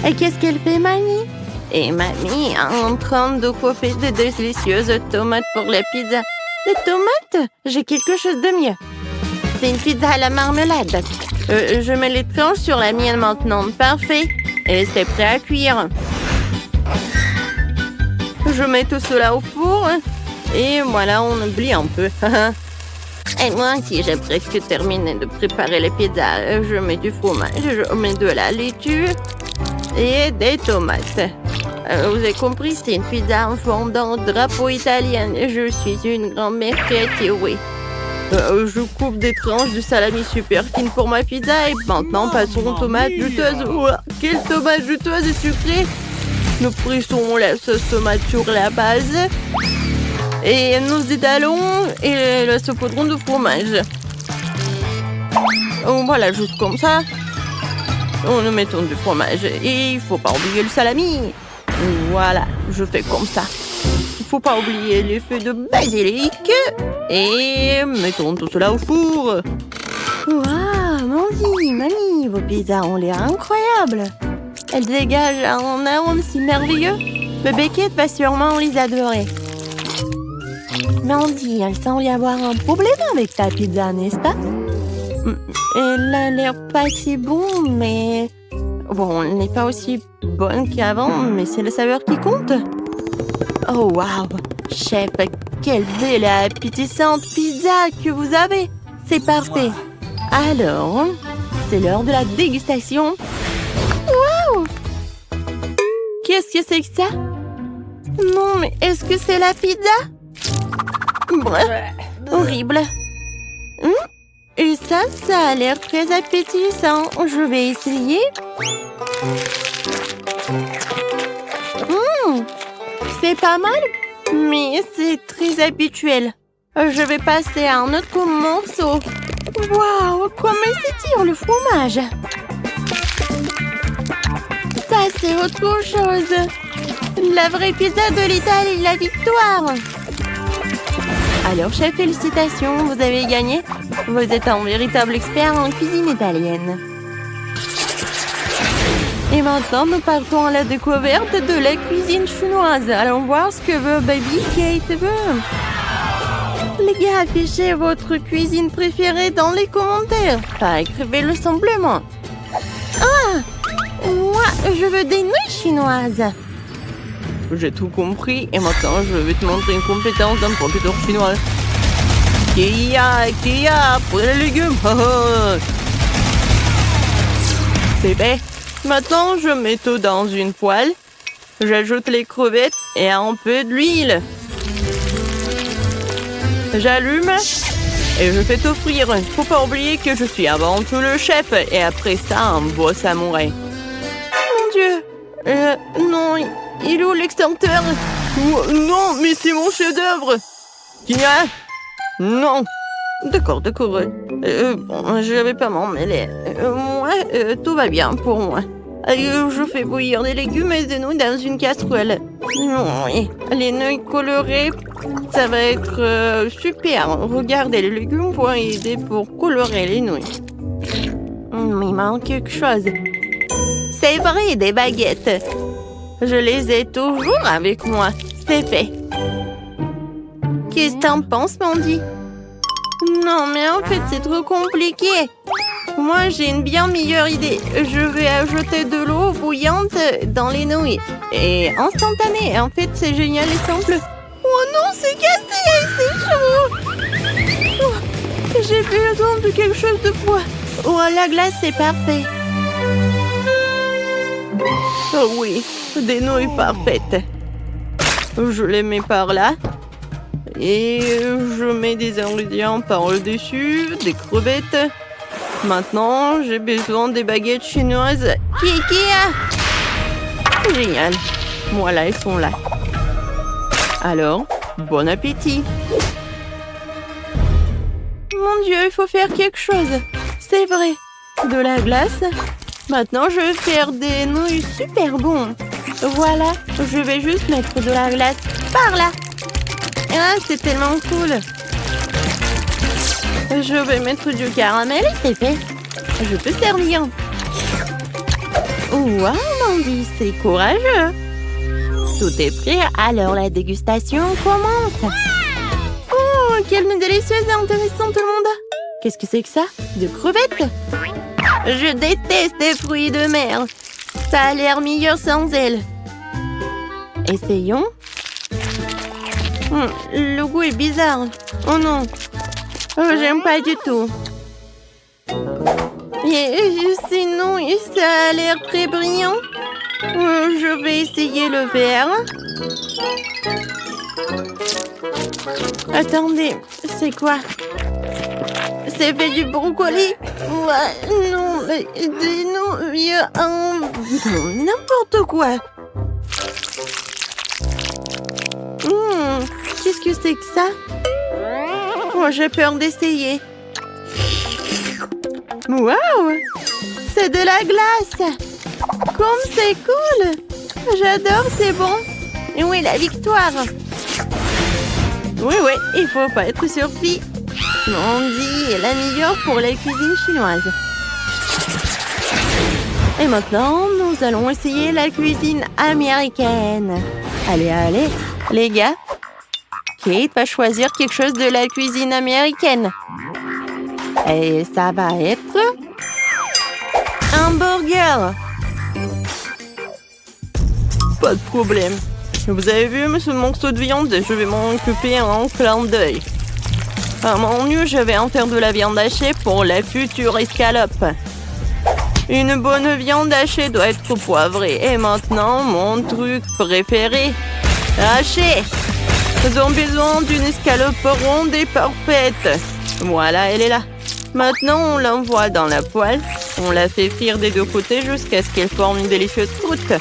Speaker 1: Et qu'est-ce qu'elle fait, Mamie? Et Mamie est en train de couper de délicieuses tomates pour la pizza. Des tomates? J'ai quelque chose de mieux. C'est une pizza à la marmelade. Je mets les tranches sur la mienne maintenant. Parfait. Et c'est prêt à cuire. Je mets tout cela au four. Et voilà, on oublie un peu. Et moi aussi, j'ai presque terminé de préparer les pizzas. Je mets du fromage, je mets de la laitue et des tomates. Vous avez compris, c'est une pizza en fondant drapeau italien. Je suis une grand-mère créative, oui. Je coupe des tranches de salami super fines pour ma pizza et maintenant passons aux tomates juteuses. Ouah, quelle tomate juteuse et sucrée! Nous pressons la sauce tomate sur la base et nous étalons et le saupoudrons de fromage. Voilà, juste comme ça. Nous mettons du fromage et il ne faut pas oublier le salami. Voilà, je fais comme ça. Il ne faut pas oublier les feuilles de basilic. Et mettons tout cela au four. Waouh, Mandy, Mamie, vos pizzas ont l'air incroyables. Elles dégagent un arôme si merveilleux. Bébé Kate va sûrement les adorer. Mandy, il semble y avoir un problème avec ta pizza, n'est-ce pas? Elle a l'air pas si bon, mais... Bon, elle n'est pas aussi bonne qu'avant, mais c'est la saveur qui compte. Oh, waouh! Chef, quelle belle et appétissante pizza que vous avez! C'est parfait! Alors, c'est l'heure de la dégustation. Waouh! Qu'est-ce que c'est que ça? Non, mais est-ce que c'est la pizza? Bref, horrible. Et ça a l'air très appétissant. Je vais essayer. C'est pas mal, mais c'est très habituel. Je vais passer à un autre morceau. Waouh, comment s'étire le fromage. Ça, c'est autre chose. La vraie pizza de l'Italie, la victoire. Alors, chef, félicitations, vous avez gagné. Vous êtes un véritable expert en cuisine italienne. Et maintenant, nous partons à la découverte de la cuisine chinoise. Allons voir ce que veut Baby Kate veut. Les gars, affichez votre cuisine préférée dans les commentaires. Enfin, écrivez-le simplement. Ah! Moi, je veux des nouilles chinoises. J'ai tout compris et maintenant je vais te montrer une compétence d'un professeur chinois. Kia, prenez les légumes. C'est fait. Maintenant je mets tout dans une poêle. J'ajoute les crevettes et un peu d'huile. J'allume et je fais tout frire. Faut pas oublier que je suis avant tout le chef et après ça un beau samouraï. Mon Dieu, non. Il est où l'extincteur? Non, mais c'est mon chef-d'œuvre. Kia? Non. D'accord. Bon, je vais pas m'en mêler. Moi, tout va bien pour moi. Je fais bouillir des légumes et des nouilles dans une casserole. Oui, les nouilles colorées, ça va être super. Regardez, les légumes vont aider pour colorer les nouilles. Il manque quelque chose. C'est vrai, des baguettes. Je les ai toujours avec moi. C'est fait. Qu'est-ce que t'en penses, Mandy? Non, mais en fait, c'est trop compliqué. Moi, j'ai une bien meilleure idée. Je vais ajouter de l'eau bouillante dans les nouilles. Et instantané. En fait, c'est génial et simple. Oh non, c'est cassé. C'est chaud. Oh, j'ai besoin de quelque chose de froid. Oh, la glace, c'est parfait. Oh oui, des nouilles parfaites. Je les mets par là. Et je mets des ingrédients par-dessus, des crevettes. Maintenant, j'ai besoin des baguettes chinoises. Kia! Génial. Voilà, ils sont là. Alors, bon appétit. Mon Dieu, il faut faire quelque chose. C'est vrai. De la glace. Maintenant, je vais faire des nouilles super bons. Voilà, je vais juste mettre de la glace par là. Ah, c'est tellement cool. Je vais mettre du caramel et c'est fait. Je peux servir. Wow, Mandy, c'est courageux. Tout est prêt, alors la dégustation commence. Oh, quelle délicieuse et intéressante, tout le monde. Qu'est-ce que c'est que ça? De crevettes? Je déteste les fruits de mer. Ça a l'air meilleur sans elles. Essayons. Le goût est bizarre. Oh non. Oh, j'aime pas du tout. Sinon, ça a l'air très brillant. Je vais essayer le vert. Attendez, c'est quoi? C'est fait du brocoli? Ouais, non, il y a un... N'importe quoi. Qu'est-ce que c'est que ça? Oh, j'ai peur d'essayer. Waouh! C'est de la glace! Comme c'est cool! J'adore, c'est bon! Et oui, la victoire! Oui, il faut pas être surpris. Mandy est la meilleure pour la cuisine chinoise. Et maintenant, nous allons essayer la cuisine américaine. Allez, les gars. Kate va choisir quelque chose de la cuisine américaine. Et ça va être... un burger. Pas de problème. Vous avez vu ce morceau de viande? Je vais m'en occuper en clin d'œil. À mon mieux, je vais en faire de la viande hachée pour la future escalope. Une bonne viande hachée doit être poivrée. Et maintenant, mon truc préféré. Haché. Nous avons besoin d'une escalope ronde et parfaite. Voilà, elle est là. Maintenant, on l'envoie dans la poêle. On la fait frire des deux côtés jusqu'à ce qu'elle forme une délicieuse croûte.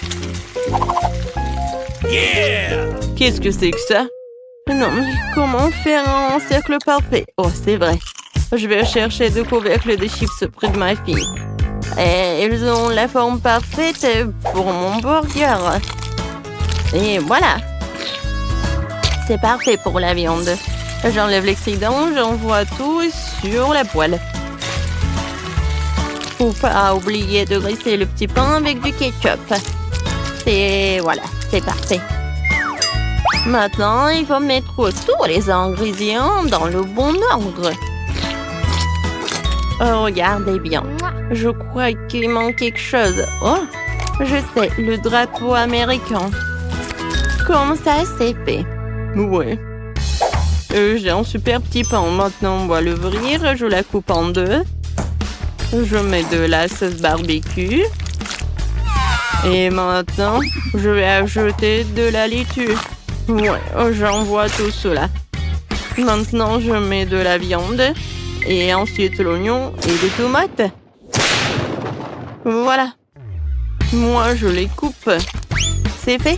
Speaker 1: Yeah! Qu'est-ce que c'est que ça? Non, mais comment faire un cercle parfait? Oh, c'est vrai. Je vais chercher deux couvercles de chips près de ma fille. Et ils ont la forme parfaite pour mon burger. Et voilà. C'est parfait pour la viande. J'enlève l'excédent, j'envoie tout sur la poêle. Faut pas oublier de graisser le petit pain avec du ketchup. Et voilà, c'est parfait. Maintenant, il faut mettre tous les ingrédients dans le bon ordre. Oh, regardez bien. Je crois qu'il manque quelque chose. Oh, je sais, le drapeau américain. Comme ça, c'est fait. Ouais. J'ai un super petit pain. Maintenant, on va l'ouvrir. Je la coupe en deux. Je mets de la sauce barbecue. Et maintenant, je vais ajouter de la laitue. Ouais, j'envoie tout cela. Maintenant, je mets de la viande. Et ensuite l'oignon et les tomates. Voilà. Moi, je les coupe. C'est fait.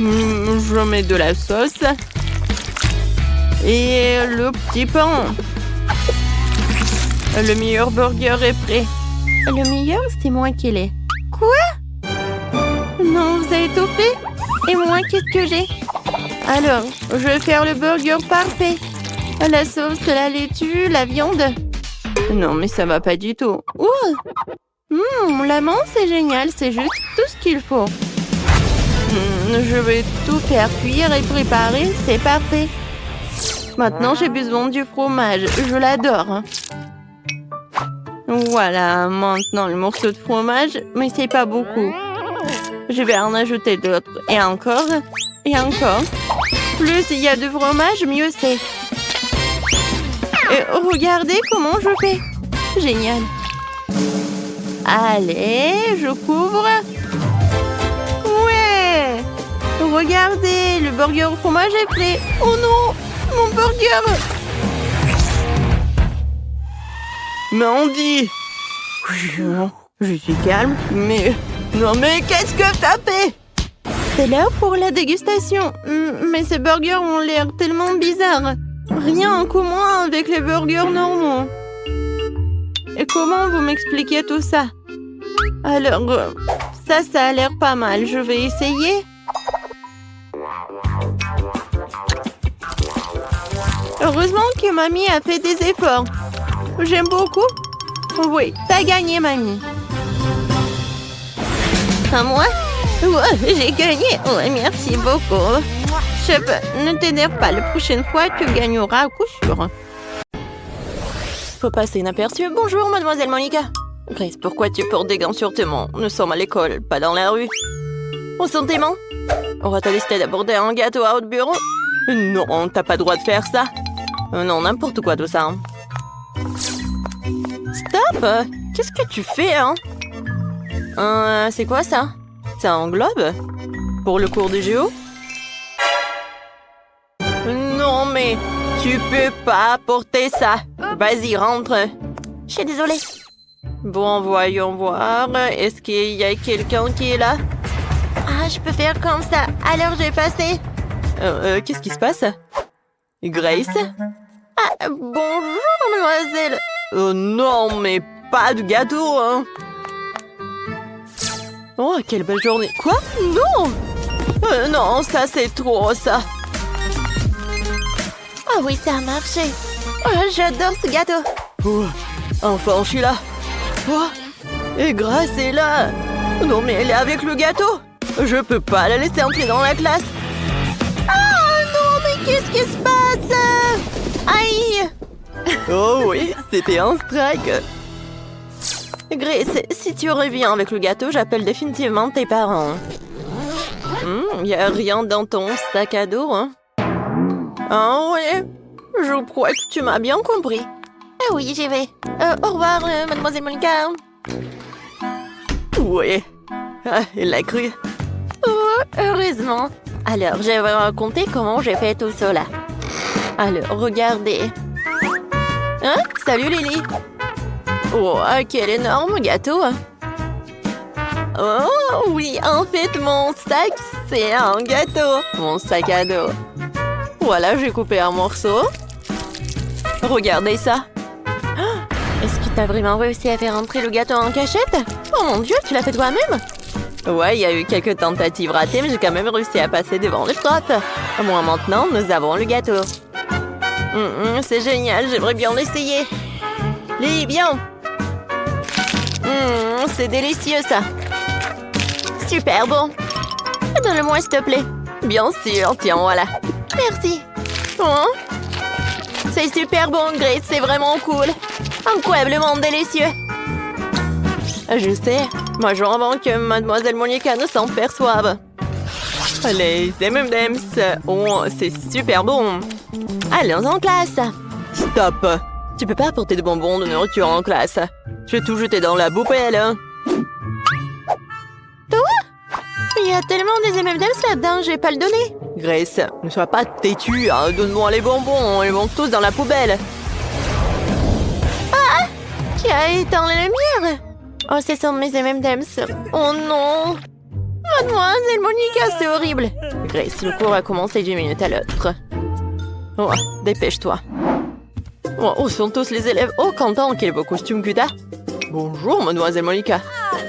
Speaker 1: Je mets de la sauce. Et le petit pain. Le meilleur burger est prêt. Le meilleur, c'est moi qui l'ai. Quoi? Non, vous avez tout fait? Et moi, qu'est-ce que j'ai? Alors, je vais faire le burger parfait. La sauce, la laitue, la viande. Non, mais ça va pas du tout. Ouh! La menthe, c'est génial. C'est juste tout ce qu'il faut. Je vais tout faire cuire et préparer. C'est parfait. Maintenant, j'ai besoin du fromage. Je l'adore. Voilà, maintenant le morceau de fromage. Mais c'est pas beaucoup. Je vais en ajouter d'autres. Et encore. Et encore. Plus il y a de fromage, mieux c'est. Et regardez comment je fais. Génial. Allez, je couvre. Ouais. Regardez, le burger au fromage est prêt. Oh non, mon burger. Mandy. Je suis calme, mais Non mais qu'est-ce que t'as fait? C'est l'heure pour la dégustation. Mais ces burgers ont l'air tellement bizarres. Rien en commun avec les burgers normaux. Et comment vous m'expliquez tout ça? Alors, ça a l'air pas mal. Je vais essayer. Heureusement que mamie a fait des efforts. J'aime beaucoup. Oui, t'as gagné, mamie. À moi? Ouais, j'ai gagné. Ouais, merci beaucoup. Chef, ne t'énerve pas. La prochaine fois, tu gagneras à coup sûr. Faut passer inaperçu. Bonjour, mademoiselle Monica. Grace, pourquoi tu portes des gants sur tes mains? Nous sommes à l'école, pas dans la rue. Où sont tes mains? On va te décider d'aborder un gâteau à haut bureau? Non, t'as pas le droit de faire ça. Non, n'importe quoi tout ça. Stop! Qu'est-ce que tu fais, hein? C'est quoi ça? C'est un globe? Pour le cours de géo? Non, mais tu peux pas porter ça. Vas-y, rentre. Je suis désolée. Bon, voyons voir. Est-ce qu'il y a quelqu'un qui est là? Ah, je peux faire comme ça. Alors, je vais passer. Qu'est-ce qui se passe? Grace? Ah, bonjour, mademoiselle. Non, mais pas de gâteau, hein. Oh, quelle belle journée. Quoi? Non! Non, ça, c'est trop, ça. Ah oui, ça a marché. Oh, j'adore ce gâteau. Oh, enfin, je suis là. Oh, et Grace est là. Non, mais elle est avec le gâteau. Je peux pas la laisser entrer dans la classe. Ah non, mais qu'est-ce qui se passe? Aïe! Oh oui, c'était un strike. Grace, si tu reviens avec le gâteau, j'appelle définitivement tes parents. Y a rien dans ton sac à dos, hein? Ah ouais, je crois que tu m'as bien compris. Ah oui, j'y vais. Au revoir, mademoiselle Monica. Oui, elle l'a cru. Oh, heureusement. Alors, je vais vous raconter comment j'ai fait tout cela. Alors, regardez. Hein? Salut, Lily. Oh, quel énorme gâteau. Oh, oui, en fait, mon sac, c'est un gâteau. Mon sac à dos. Voilà, j'ai coupé un morceau. Regardez ça. Est-ce que t'as vraiment réussi à faire entrer le gâteau en cachette? Oh mon Dieu, tu l'as fait toi-même? Ouais, il y a eu quelques tentatives ratées, mais j'ai quand même réussi à passer devant le prof. Moi, maintenant, nous avons le gâteau. C'est génial, j'aimerais bien l'essayer. Lily, viens. C'est délicieux, ça. Super bon. Donne-le-moi, s'il te plaît. Bien sûr, tiens, voilà. Merci. Oh. C'est super bon, Grace, c'est vraiment cool. Incroyablement délicieux. Je sais, moi je avant que mademoiselle Monica ne s'en perçoive. Les M&M's, oh, c'est super bon. Allons en classe. Stop. Tu peux pas apporter de bonbons de nourriture en classe. Je vais tout jeter dans la poubelle. Toi? Il y a tellement des M&M's là-dedans, je vais pas le donner. Grace, ne sois pas têtue, hein. Donne-moi les bonbons, ils vont tous dans la poubelle. Ah! Qui a éteint les lumières? Oh, ce sont mes M&M's. Oh non! Mademoiselle Monica, c'est horrible. Grace, le cours a commencé 10 minutes à l'autre. Oh, dépêche-toi. Oh, où sont tous les élèves? Oh, Quentin, quel beau costume que t'as. Bonjour, mademoiselle Monica.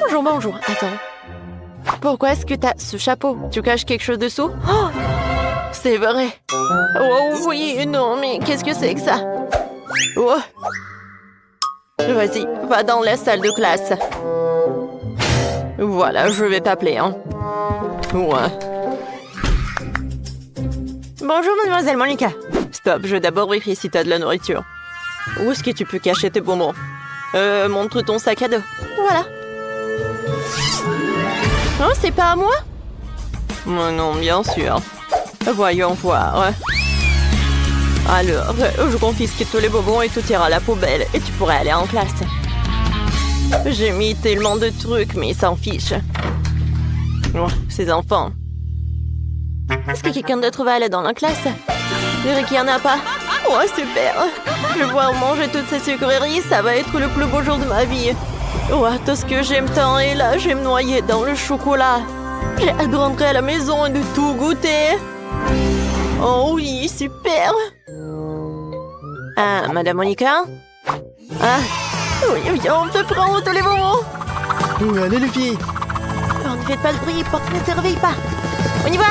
Speaker 1: Bonjour, bonjour. Attends. Pourquoi est-ce que t'as ce chapeau? Tu caches quelque chose dessous? Oh, c'est vrai. Oh oui, non, mais qu'est-ce que c'est que ça? Oh. Vas-y, va dans la salle de classe. Voilà, je vais t'appeler, hein. Ouais. Bonjour, mademoiselle Monica. Stop, je vais d'abord vérifier si t'as de la nourriture. Où est-ce que tu peux cacher tes bonbons? Montre ton sac à dos. Voilà. Oh, c'est pas à moi? Non, bien sûr. Voyons voir. Alors, je confisque tous les bonbons et tout ira à la poubelle. Et tu pourrais aller en classe. J'ai mis tellement de trucs, mais ils s'en fichent. Oh, ces enfants. Est-ce que quelqu'un d'autre va aller dans la classe? Je dirais qu'il n'y en a pas. Oh, super. Je vais pouvoir manger toutes ces sucreries. Ça va être le plus beau jour de ma vie.
Speaker 2: Oh, tout ce que j'aime tant et là, je vais me noyer dans le chocolat. J'ai hâte de rentrer à la maison et de tout goûter. Oh oui, super. Ah, Madame Monica? Ah, oui, oui, on peut prendre tous les moments.
Speaker 3: Allez les filles.
Speaker 2: Oh, ne faites pas de bruit pour qu'on ne se réveille pas. On y va.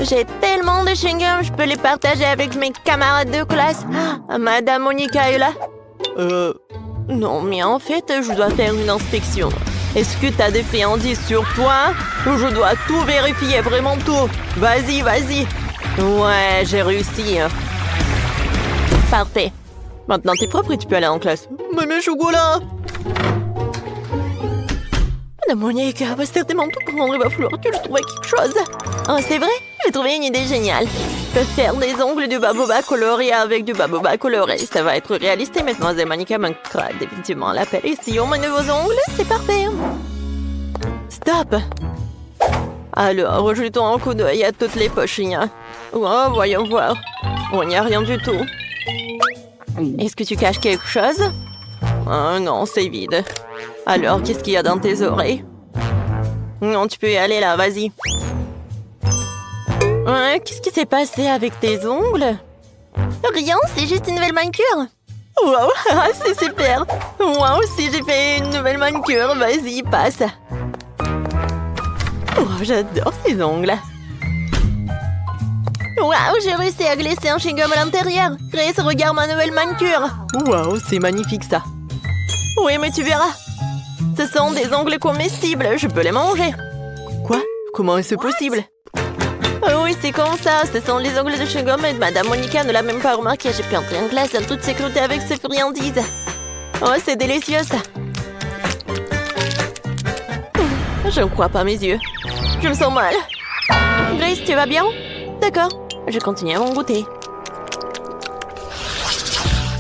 Speaker 2: J'ai tellement de chewing-gum, je peux les partager avec mes camarades de classe. Ah, Madame Monica est là? Non, mais en fait, je dois faire une inspection. Est-ce que t'as des friandises sur toi? Je dois tout vérifier, vraiment tout. Vas-y, vas-y. Ouais, j'ai réussi. Parfait. Maintenant, t'es propre et tu peux aller en classe.
Speaker 3: Mais mes chocolats.
Speaker 2: Madame Monica va certainement tout prendre. Il va falloir que je trouve quelque chose. Oh, c'est vrai? J'ai trouvé une idée géniale. Je peux faire des ongles de baboba colorés avec du baboba coloré. Ça va être réaliste et Mademoiselle Monica manquera définitivement l'appel. Et si on met nouveaux ongles, c'est parfait. Stop! Alors, jetons un coup d'œil à toutes les poches. Oh, voyons voir. On n'y a rien du tout. Est-ce que tu caches quelque chose? Oh, non, c'est vide. Alors, qu'est-ce qu'il y a dans tes oreilles? Non, tu peux y aller là, vas-y. Qu'est-ce qui s'est passé avec tes ongles? Rien, c'est juste une nouvelle manicure. Wow, c'est super. Moi aussi, j'ai fait une nouvelle manicure. Vas-y, passe. Oh, j'adore ces ongles. Waouh, j'ai réussi à glisser un chewing-gum à l'intérieur. Grace, regarde ma nouvelle manicure.
Speaker 3: Waouh, c'est magnifique ça.
Speaker 2: Oui, mais tu verras. Ce sont des ongles comestibles. Je peux les manger.
Speaker 3: Quoi? Comment est-ce possible?
Speaker 2: Oui, c'est comme ça. Ce sont les ongles de chewing-gum et Madame Monica ne l'a même pas remarqué. J'ai pu entrer en classe en toute sécurité avec ces friandises. Oh, c'est délicieux ça. Je ne crois pas mes yeux. Je me sens mal. Grace, tu vas bien? D'accord. Je continue à m'en goûter.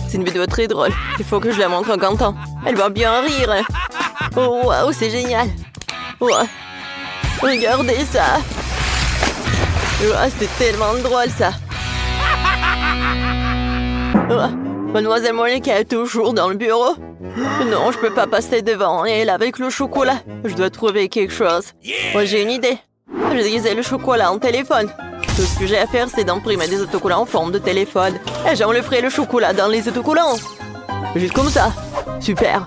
Speaker 2: C'est une vidéo très drôle. Il faut que je la montre à Quentin. Elle va bien rire. Oh, waouh, c'est génial. Wow. Regardez ça. Oh, c'est tellement drôle, ça. Oh, Mademoiselle Monica est toujours dans le bureau. Non, je peux pas passer devant elle avec le chocolat. Je dois trouver quelque chose. Moi, j'ai une idée. Je disais le chocolat en téléphone. Tout ce que j'ai à faire, c'est d'imprimer des autocollants en forme de téléphone. Et j'enlèverai le chocolat dans les autocollants. Juste comme ça. Super.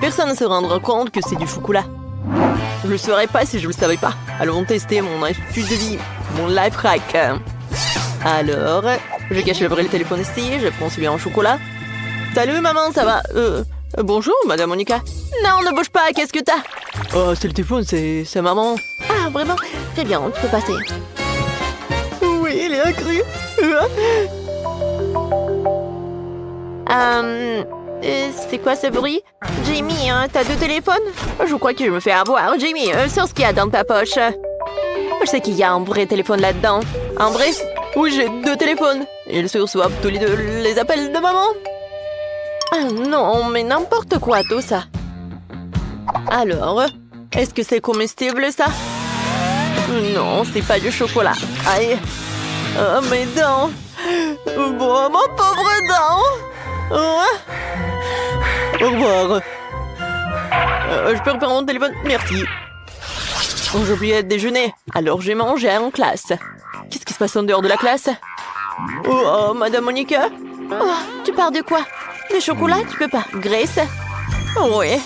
Speaker 2: Personne ne se rendra compte que c'est du chocolat. Je le saurais pas si je le savais pas. Allons tester mon astuce de vie. Mon life hack. Alors, je cache le vrai téléphone ici. Je prends celui en chocolat. Salut maman, ça va? Bonjour Madame Monica. Non, ne bouge pas, qu'est-ce que t'as?
Speaker 3: Oh, c'est le téléphone, c'est maman.
Speaker 2: Ah, vraiment? Très bien, tu peux passer.
Speaker 3: Oui, il est accru.
Speaker 2: C'est quoi ce bruit? Jamie, t'as deux téléphones? Je crois que je me fais avoir. Jamie, sors ce qu'il y a dans ta poche. Je sais qu'il y a un vrai téléphone là-dedans. Un vrai?
Speaker 3: Oui, j'ai deux téléphones. Ils se reçoivent tous les deux les appels de maman.
Speaker 2: Ah non, mais n'importe quoi tout ça. Alors, est-ce que c'est comestible ça? Non, c'est pas du chocolat. Aïe. Oh, mes dents. Bon, mon pauvre dent. Oh.
Speaker 3: Au revoir. Je peux reprendre mon téléphone? Merci.
Speaker 2: Oh, j'ai oublié de déjeuner. Alors j'ai mangé en classe. Qu'est-ce qui se passe en dehors de la classe? Oh, Madame Monica? Oh, tu pars de quoi? Du chocolat? Tu peux pas. Grace? Oui.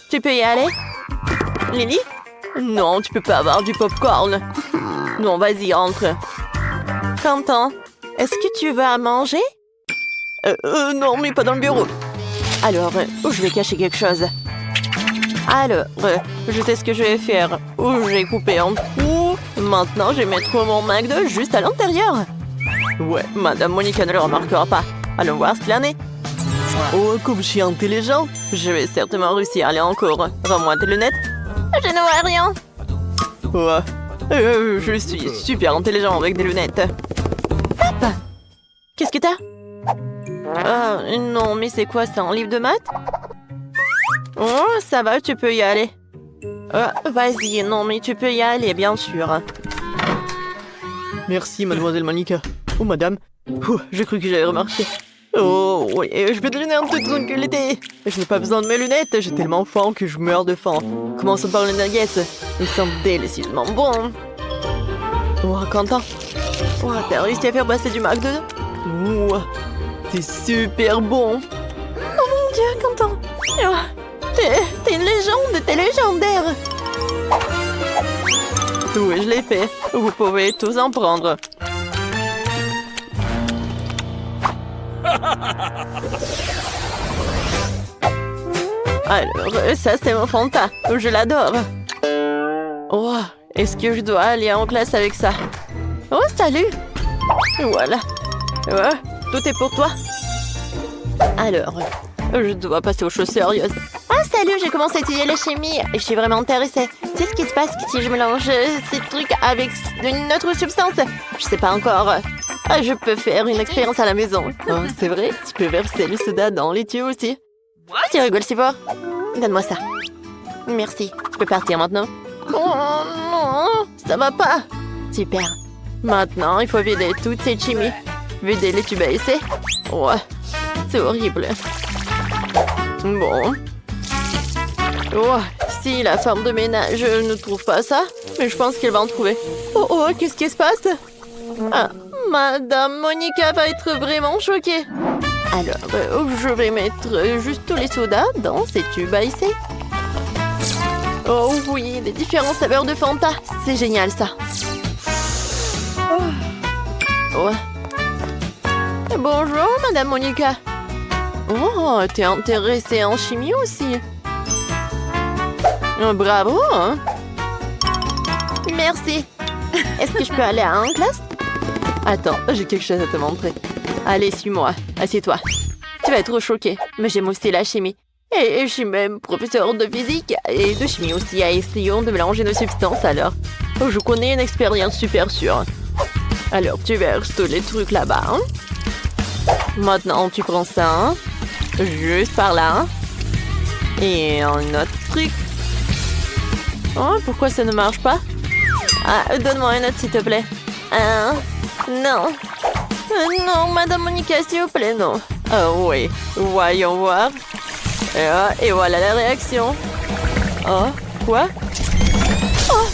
Speaker 2: Tu peux y aller? Lily? Non, tu peux pas avoir du popcorn. Non, vas-y, entre. Quentin, est-ce que tu vas manger?
Speaker 3: Non, mais pas dans le bureau.
Speaker 2: Alors, je vais cacher quelque chose. Alors, je sais ce que je vais faire. J'ai coupé en trous. Maintenant, je vais mettre mon McDo juste à l'intérieur. Ouais, Madame Monica ne le remarquera pas. Allons voir ce qu'il en est.
Speaker 3: Oh, comme je suis intelligent.
Speaker 2: Je vais certainement réussir. Allez, encore. Rends-moi tes lunettes. Je ne vois rien.
Speaker 3: Ouais. Je suis super intelligent avec des lunettes.
Speaker 2: Papa, qu'est-ce que t'as? Ah, non, mais c'est quoi, c'est un livre de maths? Oh, ça va, tu peux y aller. Vas-y, non, mais tu peux y aller, bien sûr.
Speaker 3: Merci, Mademoiselle Monica. Oh, madame. J'ai cru que j'avais remarqué. Oh, oui, je peux te donner un petit tranquillité. Je n'ai pas besoin de mes lunettes, j'ai tellement faim que je meurs de faim. Commençons par les nuggets. Ils sont délicieusement bons. Oh, Quentin. Oh, t'as réussi à faire passer du McDo? Oh, c'est super bon.
Speaker 2: Oh mon Dieu, Quentin. Oh, t'es une légende, t'es légendaire.
Speaker 3: Oui, je l'ai fait. Vous pouvez tous en prendre. Alors, ça c'est mon Fanta. Je l'adore. Oh, est-ce que je dois aller en classe avec ça? Oh, salut. Voilà. Ouais, tout est pour toi. Alors, je dois passer aux choses sérieuses.
Speaker 2: Ah, salut, j'ai commencé à étudier la chimie. Je suis vraiment intéressée. Tu sais ce qui se passe si je mélange ces trucs avec une autre substance? Je sais pas encore. Ah, je peux faire une expérience à la maison.
Speaker 3: Oh, c'est vrai, tu peux verser le soda dans les tuyaux aussi.
Speaker 2: Tu rigoles si fort? Donne-moi ça. Merci. Je peux partir maintenant? Oh non, ça va pas.
Speaker 3: Super. Maintenant, il faut vider toute cette chimie. Vider les tubes à essai. Ouais, c'est horrible. Bon. Oh, si la femme de ménage ne trouve pas ça, mais je pense qu'elle va en trouver. Oh, oh, qu'est-ce qui se passe? Ah, Madame Monica va être vraiment choquée. Alors, je vais mettre juste tous les sodas dans ces tubes à essai. Oh oui, les différentes saveurs de Fanta. C'est génial, ça. Oh. Bonjour, Madame Monica. Oh, t'es intéressée en chimie aussi. Oh, bravo, hein?
Speaker 2: Merci. Est-ce que je peux aller en classe?
Speaker 3: Attends, j'ai quelque chose à te montrer. Allez, suis-moi. Assieds-toi. Tu vas être choquée, mais j'aime aussi la chimie. Et je suis même professeur de physique et de chimie aussi. Essayons de mélanger nos substances alors. Je connais une expérience super sûre. Alors, tu verses tous les trucs là-bas. Hein? Maintenant, tu prends ça. Hein? Juste par là. Hein? Et un autre truc. Oh, pourquoi ça ne marche pas? Ah, donne-moi un autre, s'il te plaît. Non. Non, Madame Monica, s'il vous plaît, non. Oh oui, voyons voir. Et voilà la réaction. Oh, quoi? Oh,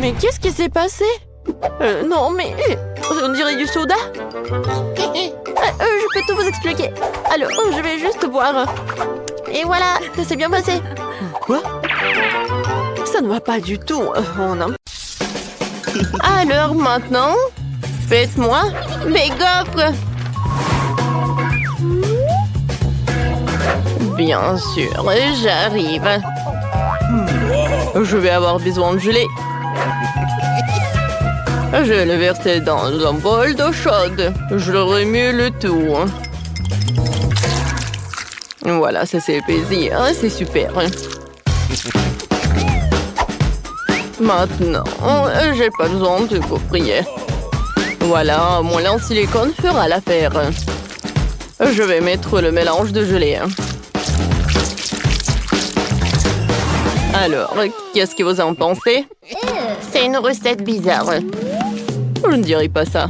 Speaker 3: mais qu'est-ce qui s'est passé? Non, mais on dirait du soda. Je peux tout vous expliquer. Alors, je vais juste boire.
Speaker 2: Et voilà, ça s'est bien passé.
Speaker 3: Quoi? Ça ne va pas du tout.
Speaker 2: Alors maintenant, faites-moi mes gaufres.
Speaker 3: Bien sûr, j'arrive. Je vais avoir besoin de gelée. Je vais le verser dans un bol d'eau chaude. Je remue le tout. Voilà, ça c'est épaissi. C'est super. Maintenant, j'ai pas besoin de couvrir. Voilà, mon lait en silicone fera l'affaire. Je vais mettre le mélange de gelée. Alors, qu'est-ce que vous en pensez?
Speaker 2: C'est une recette bizarre.
Speaker 3: Je ne dirais pas ça.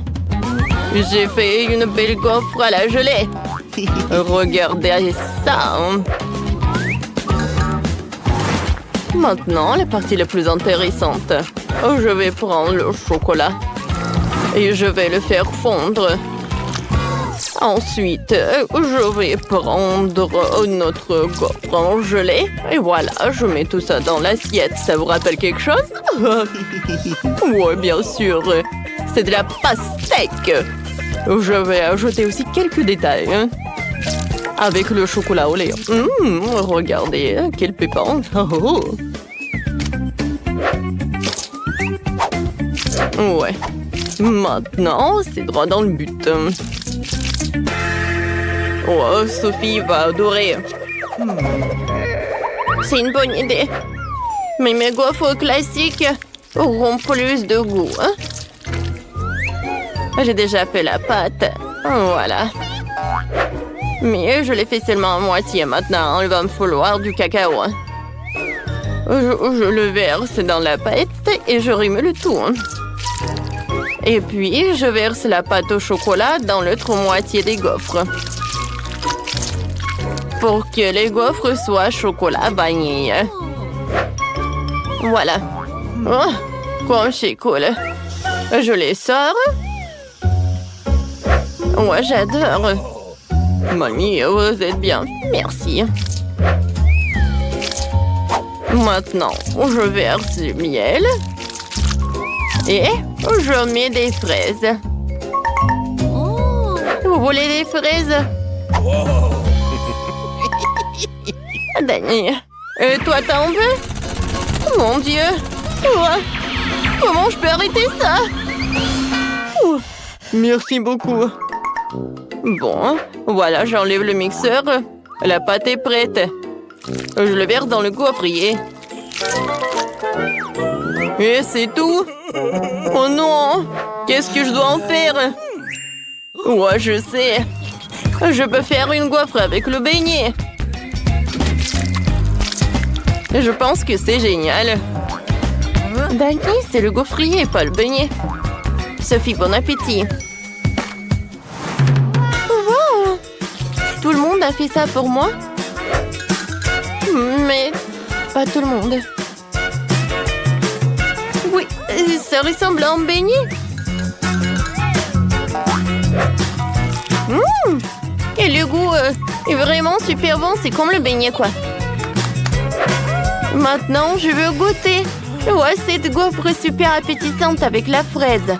Speaker 3: J'ai fait une belle gaufre à la gelée. Regardez ça. Maintenant, la partie la plus intéressante. Je vais prendre le chocolat et je vais le faire fondre. Ensuite, je vais prendre notre gaufre en gelée. Et voilà, je mets tout ça dans l'assiette. Ça vous rappelle quelque chose? Oui, bien sûr. C'est de la pastèque. Je vais ajouter aussi quelques détails. Avec le chocolat au lait. Regardez, quel pépin. Ouais. Maintenant, c'est droit dans le but. Oh, Sophie va adorer.
Speaker 2: C'est une bonne idée. Mais mes gaufres classiques auront plus de goût. Hein?
Speaker 3: J'ai déjà fait la pâte. Voilà. Mais je l'ai fait seulement à moitié maintenant. Il va me falloir du cacao. Je le verse dans la pâte et je remue le tout.
Speaker 2: Et puis, je verse la pâte au chocolat dans l'autre moitié des gaufres. Pour que les gaufres soient chocolat vanille. Voilà. Oh, comme c'est cool. Je les sors. Ouais, j'adore. Mamie, vous êtes bien. Merci. Maintenant, je verse du miel. Et je mets des fraises. Vous voulez des fraises? Danny, et toi t'en veux? Mon Dieu! Ouais. Comment je peux arrêter ça? Merci beaucoup. Bon, voilà, j'enlève le mixeur. La pâte est prête. Je le verse dans le gaufrier. Et c'est tout? Oh non! Qu'est-ce que je dois en faire? Ouais, je sais. Je peux faire une gaufre avec le beignet. Je pense que c'est génial. Danny, c'est le gaufrier, pas le beignet. Sophie, bon appétit. Wow! Tout le monde a fait ça pour moi? Mais pas tout le monde. Oui, ça ressemble à un beignet. Et le goût est vraiment super bon. C'est comme le beignet, quoi. Maintenant, je veux goûter. Ouais, cette gaufre super appétissante avec la fraise.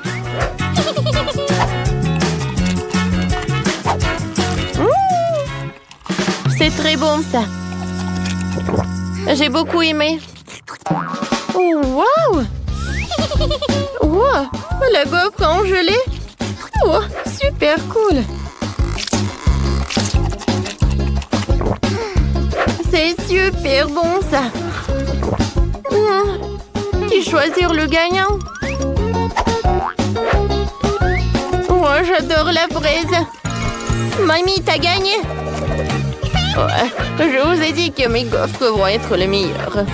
Speaker 2: C'est très bon, ça. J'ai beaucoup aimé. Oh, wow! Wow! La gaufre en gelée. Oh, super cool. C'est super bon, ça. Qui choisir le gagnant? Oh, j'adore la fraise. Mamie, t'as gagné. Ouais, je vous ai dit que mes gaufres vont être les meilleures.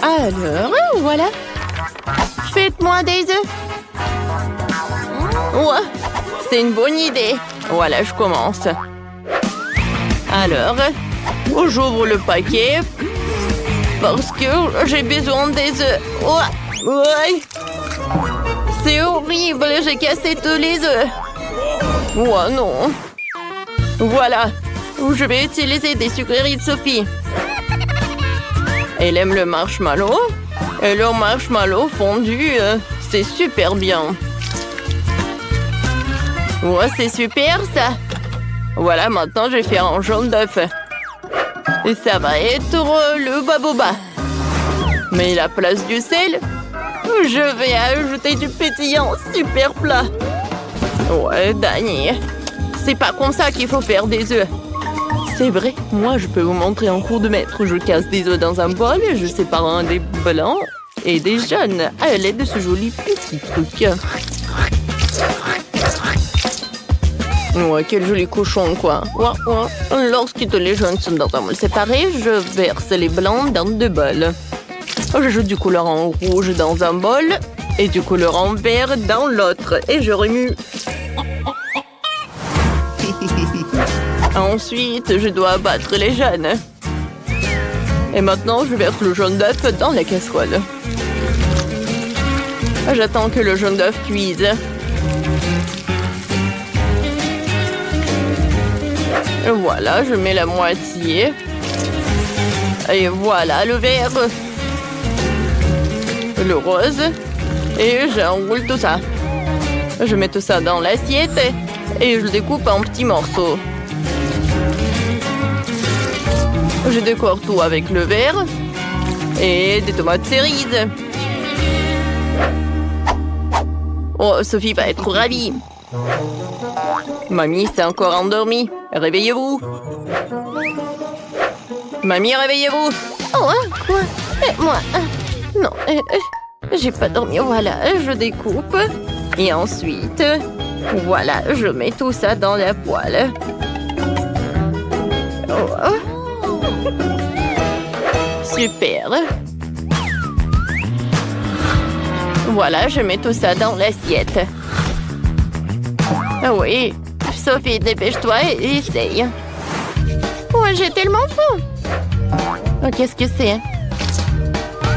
Speaker 2: Alors, voilà. Faites-moi des œufs. Ouais, c'est une bonne idée. Voilà, je commence. Alors, j'ouvre le paquet parce que j'ai besoin des œufs. Ouais. C'est horrible, j'ai cassé tous les œufs. Oh non. Voilà, je vais utiliser des sucreries de Sophie. Elle aime le marshmallow. Et le marshmallow fondu, c'est super bien. Ouais, c'est super ça. Voilà, maintenant je vais faire un jaune d'œuf. Et ça va être le baboba. Mais à la place du sel, je vais ajouter du pétillant super plat. Ouais, Danny, c'est pas comme ça qu'il faut faire des œufs. C'est vrai, moi je peux vous montrer en cours de maître. Je casse des œufs dans un bol et je sépare un des blancs et des jaunes à l'aide de ce joli petit truc. Ouais, quel joli cochon, quoi. Ouais. Lorsque les jaunes sont dans un bol séparé, je verse les blancs dans 2 bols. J'ajoute du colorant rouge dans un bol et du colorant vert dans l'autre. Et je remue. Ensuite, je dois abattre les jaunes. Et maintenant, je verse le jaune d'œuf dans la casserole. J'attends que le jaune d'œuf cuise. Voilà, je mets la moitié. Et voilà le vert. Le rose. Et j'enroule tout ça. Je mets tout ça dans l'assiette et je le découpe en petits morceaux. Je décore tout avec le vert et des tomates cerises. Oh, Sophie va être ravie. Mamie s'est encore endormie. Réveillez-vous. Mamie, réveillez-vous.
Speaker 3: Oh, hein, quoi? Moi, non, j'ai pas dormi. Voilà, je découpe.
Speaker 2: Et ensuite, voilà, je mets tout ça dans la poêle. Oh. Super. Voilà, je mets tout ça dans l'assiette. Ah oui, Sophie, dépêche-toi et essaye. Ouais, j'ai tellement faim. Oh, qu'est-ce que c'est?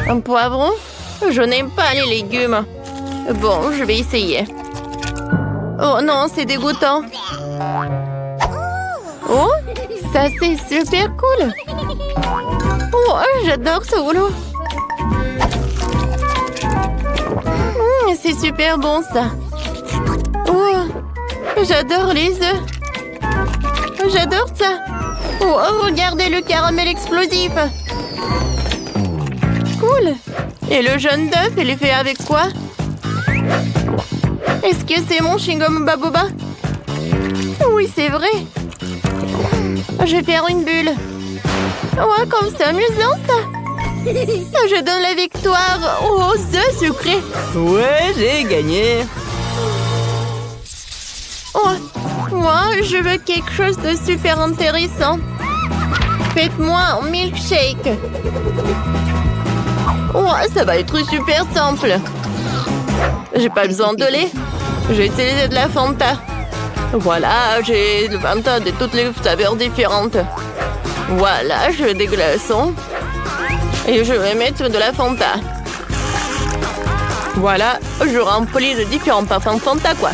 Speaker 2: Un poivron? Je n'aime pas les légumes. Bon, je vais essayer. Oh non, c'est dégoûtant. Oh, ça c'est super cool. Oh, j'adore ce rouleau. C'est super bon ça. Oh, j'adore les œufs. J'adore ça. Oh, regardez le caramel explosif. Cool. Et le jaune d'œuf, il est fait avec quoi? Est-ce que c'est mon chewing-gum Baboba? Oui, c'est vrai. Je vais faire une bulle. Ouais, comme c'est amusant ça. Je donne la victoire aux œufs sucrés.
Speaker 3: Ouais, j'ai gagné.
Speaker 2: Oh, moi, je veux quelque chose de super intéressant. Faites-moi un milkshake. Ouais, ça va être super simple. J'ai pas besoin de lait. J'ai utilisé de la Fanta. Voilà, j'ai de Fanta de toutes les saveurs différentes. Voilà, je veux des glaçons. Et je vais mettre de la Fanta. Voilà, je remplis de différents parfums Fanta, quoi.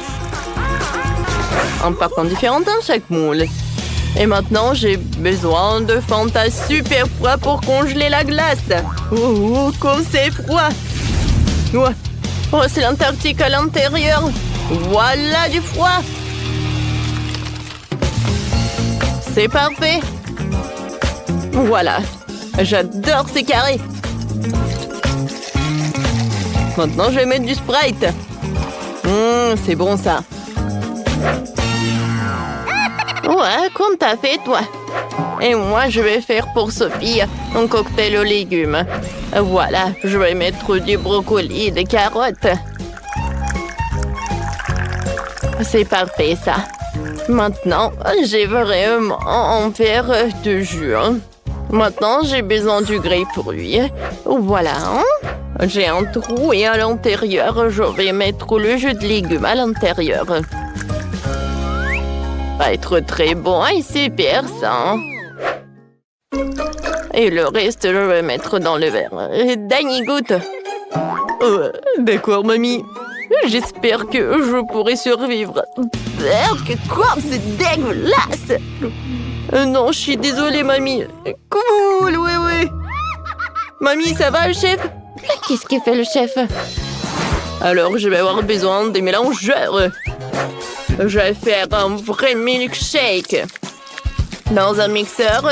Speaker 2: Un parfum différent dans chaque moule. Et maintenant, j'ai besoin de Fanta super froid pour congeler la glace. Oh, comme c'est froid. Ouais. Oh, c'est l'Antarctique à l'intérieur. Voilà du froid. C'est parfait. Voilà. J'adore ces carrés. Maintenant, je vais mettre du Sprite. C'est bon, ça. Ouais, comme t'as fait, toi. Et moi, je vais faire pour Sophie un cocktail aux légumes. Voilà, je vais mettre du brocoli et des carottes. C'est parfait, ça. Maintenant, j'ai vraiment un verre de jus. Maintenant, j'ai besoin du grapefruit. Voilà. J'ai un trou et à l'intérieur, je vais mettre le jus de légumes à l'intérieur. Va être très bon et super ça. Et le reste, je vais mettre dans le verre. Danny goûte. D'accord, mamie. J'espère que je pourrai survivre. Quoi? C'est dégueulasse. Non, je suis désolée, mamie. Cool, oui. Mamie, ça va, le chef? Qu'est-ce que fait le chef? Alors, je vais avoir besoin des mélangeurs. Je vais faire un vrai milkshake. Dans un mixeur,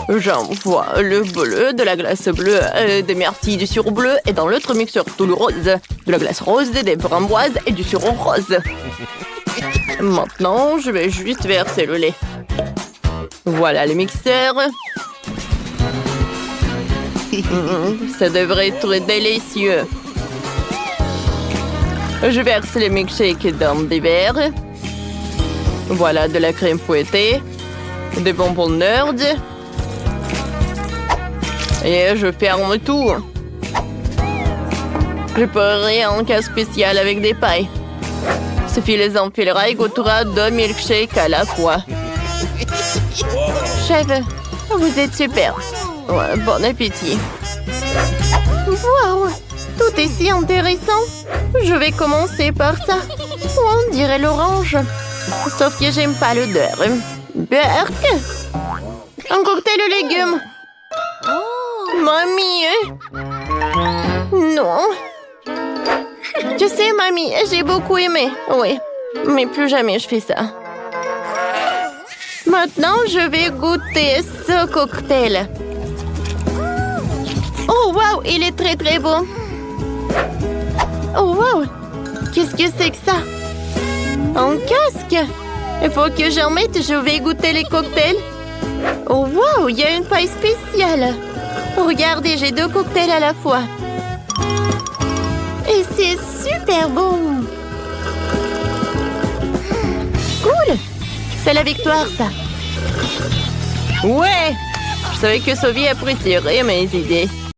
Speaker 2: j'envoie le bleu, de la glace bleue, des myrtilles, du sirop bleu. Et dans l'autre mixeur, tout le rose, de la glace rose, des framboises et du sirop rose. Maintenant, je vais juste verser le lait. Voilà le mixeur. Ça devrait être délicieux. Je verse les milkshakes dans des verres. Voilà de la crème fouettée, des bonbons Nerd. Et je ferme tout. Je ferai un cas spécial avec des pailles. Sophie les enfilera et goûtera 2 milkshakes à la fois. Chef, vous êtes super. Ouais, bon appétit. Wow, tout est si intéressant. Je vais commencer par ça. On dirait l'orange. Sauf que j'aime pas l'odeur. Berk. Un cocktail aux légumes. Mamie. Non. Tu sais, mamie, j'ai beaucoup aimé. Oui, mais plus jamais je fais ça. Maintenant, je vais goûter ce cocktail. Oh, wow, il est très, très beau. Oh, wow, qu'est-ce que c'est que ça? Un casque? Il faut que j'en mette, je vais goûter les cocktails. Oh, wow, il y a une paille spéciale. Regardez, j'ai 2 cocktails à la fois. Et c'est super bon. Cool. C'est la victoire, ça. Ouais. Je savais que Sophie apprécierait mes idées.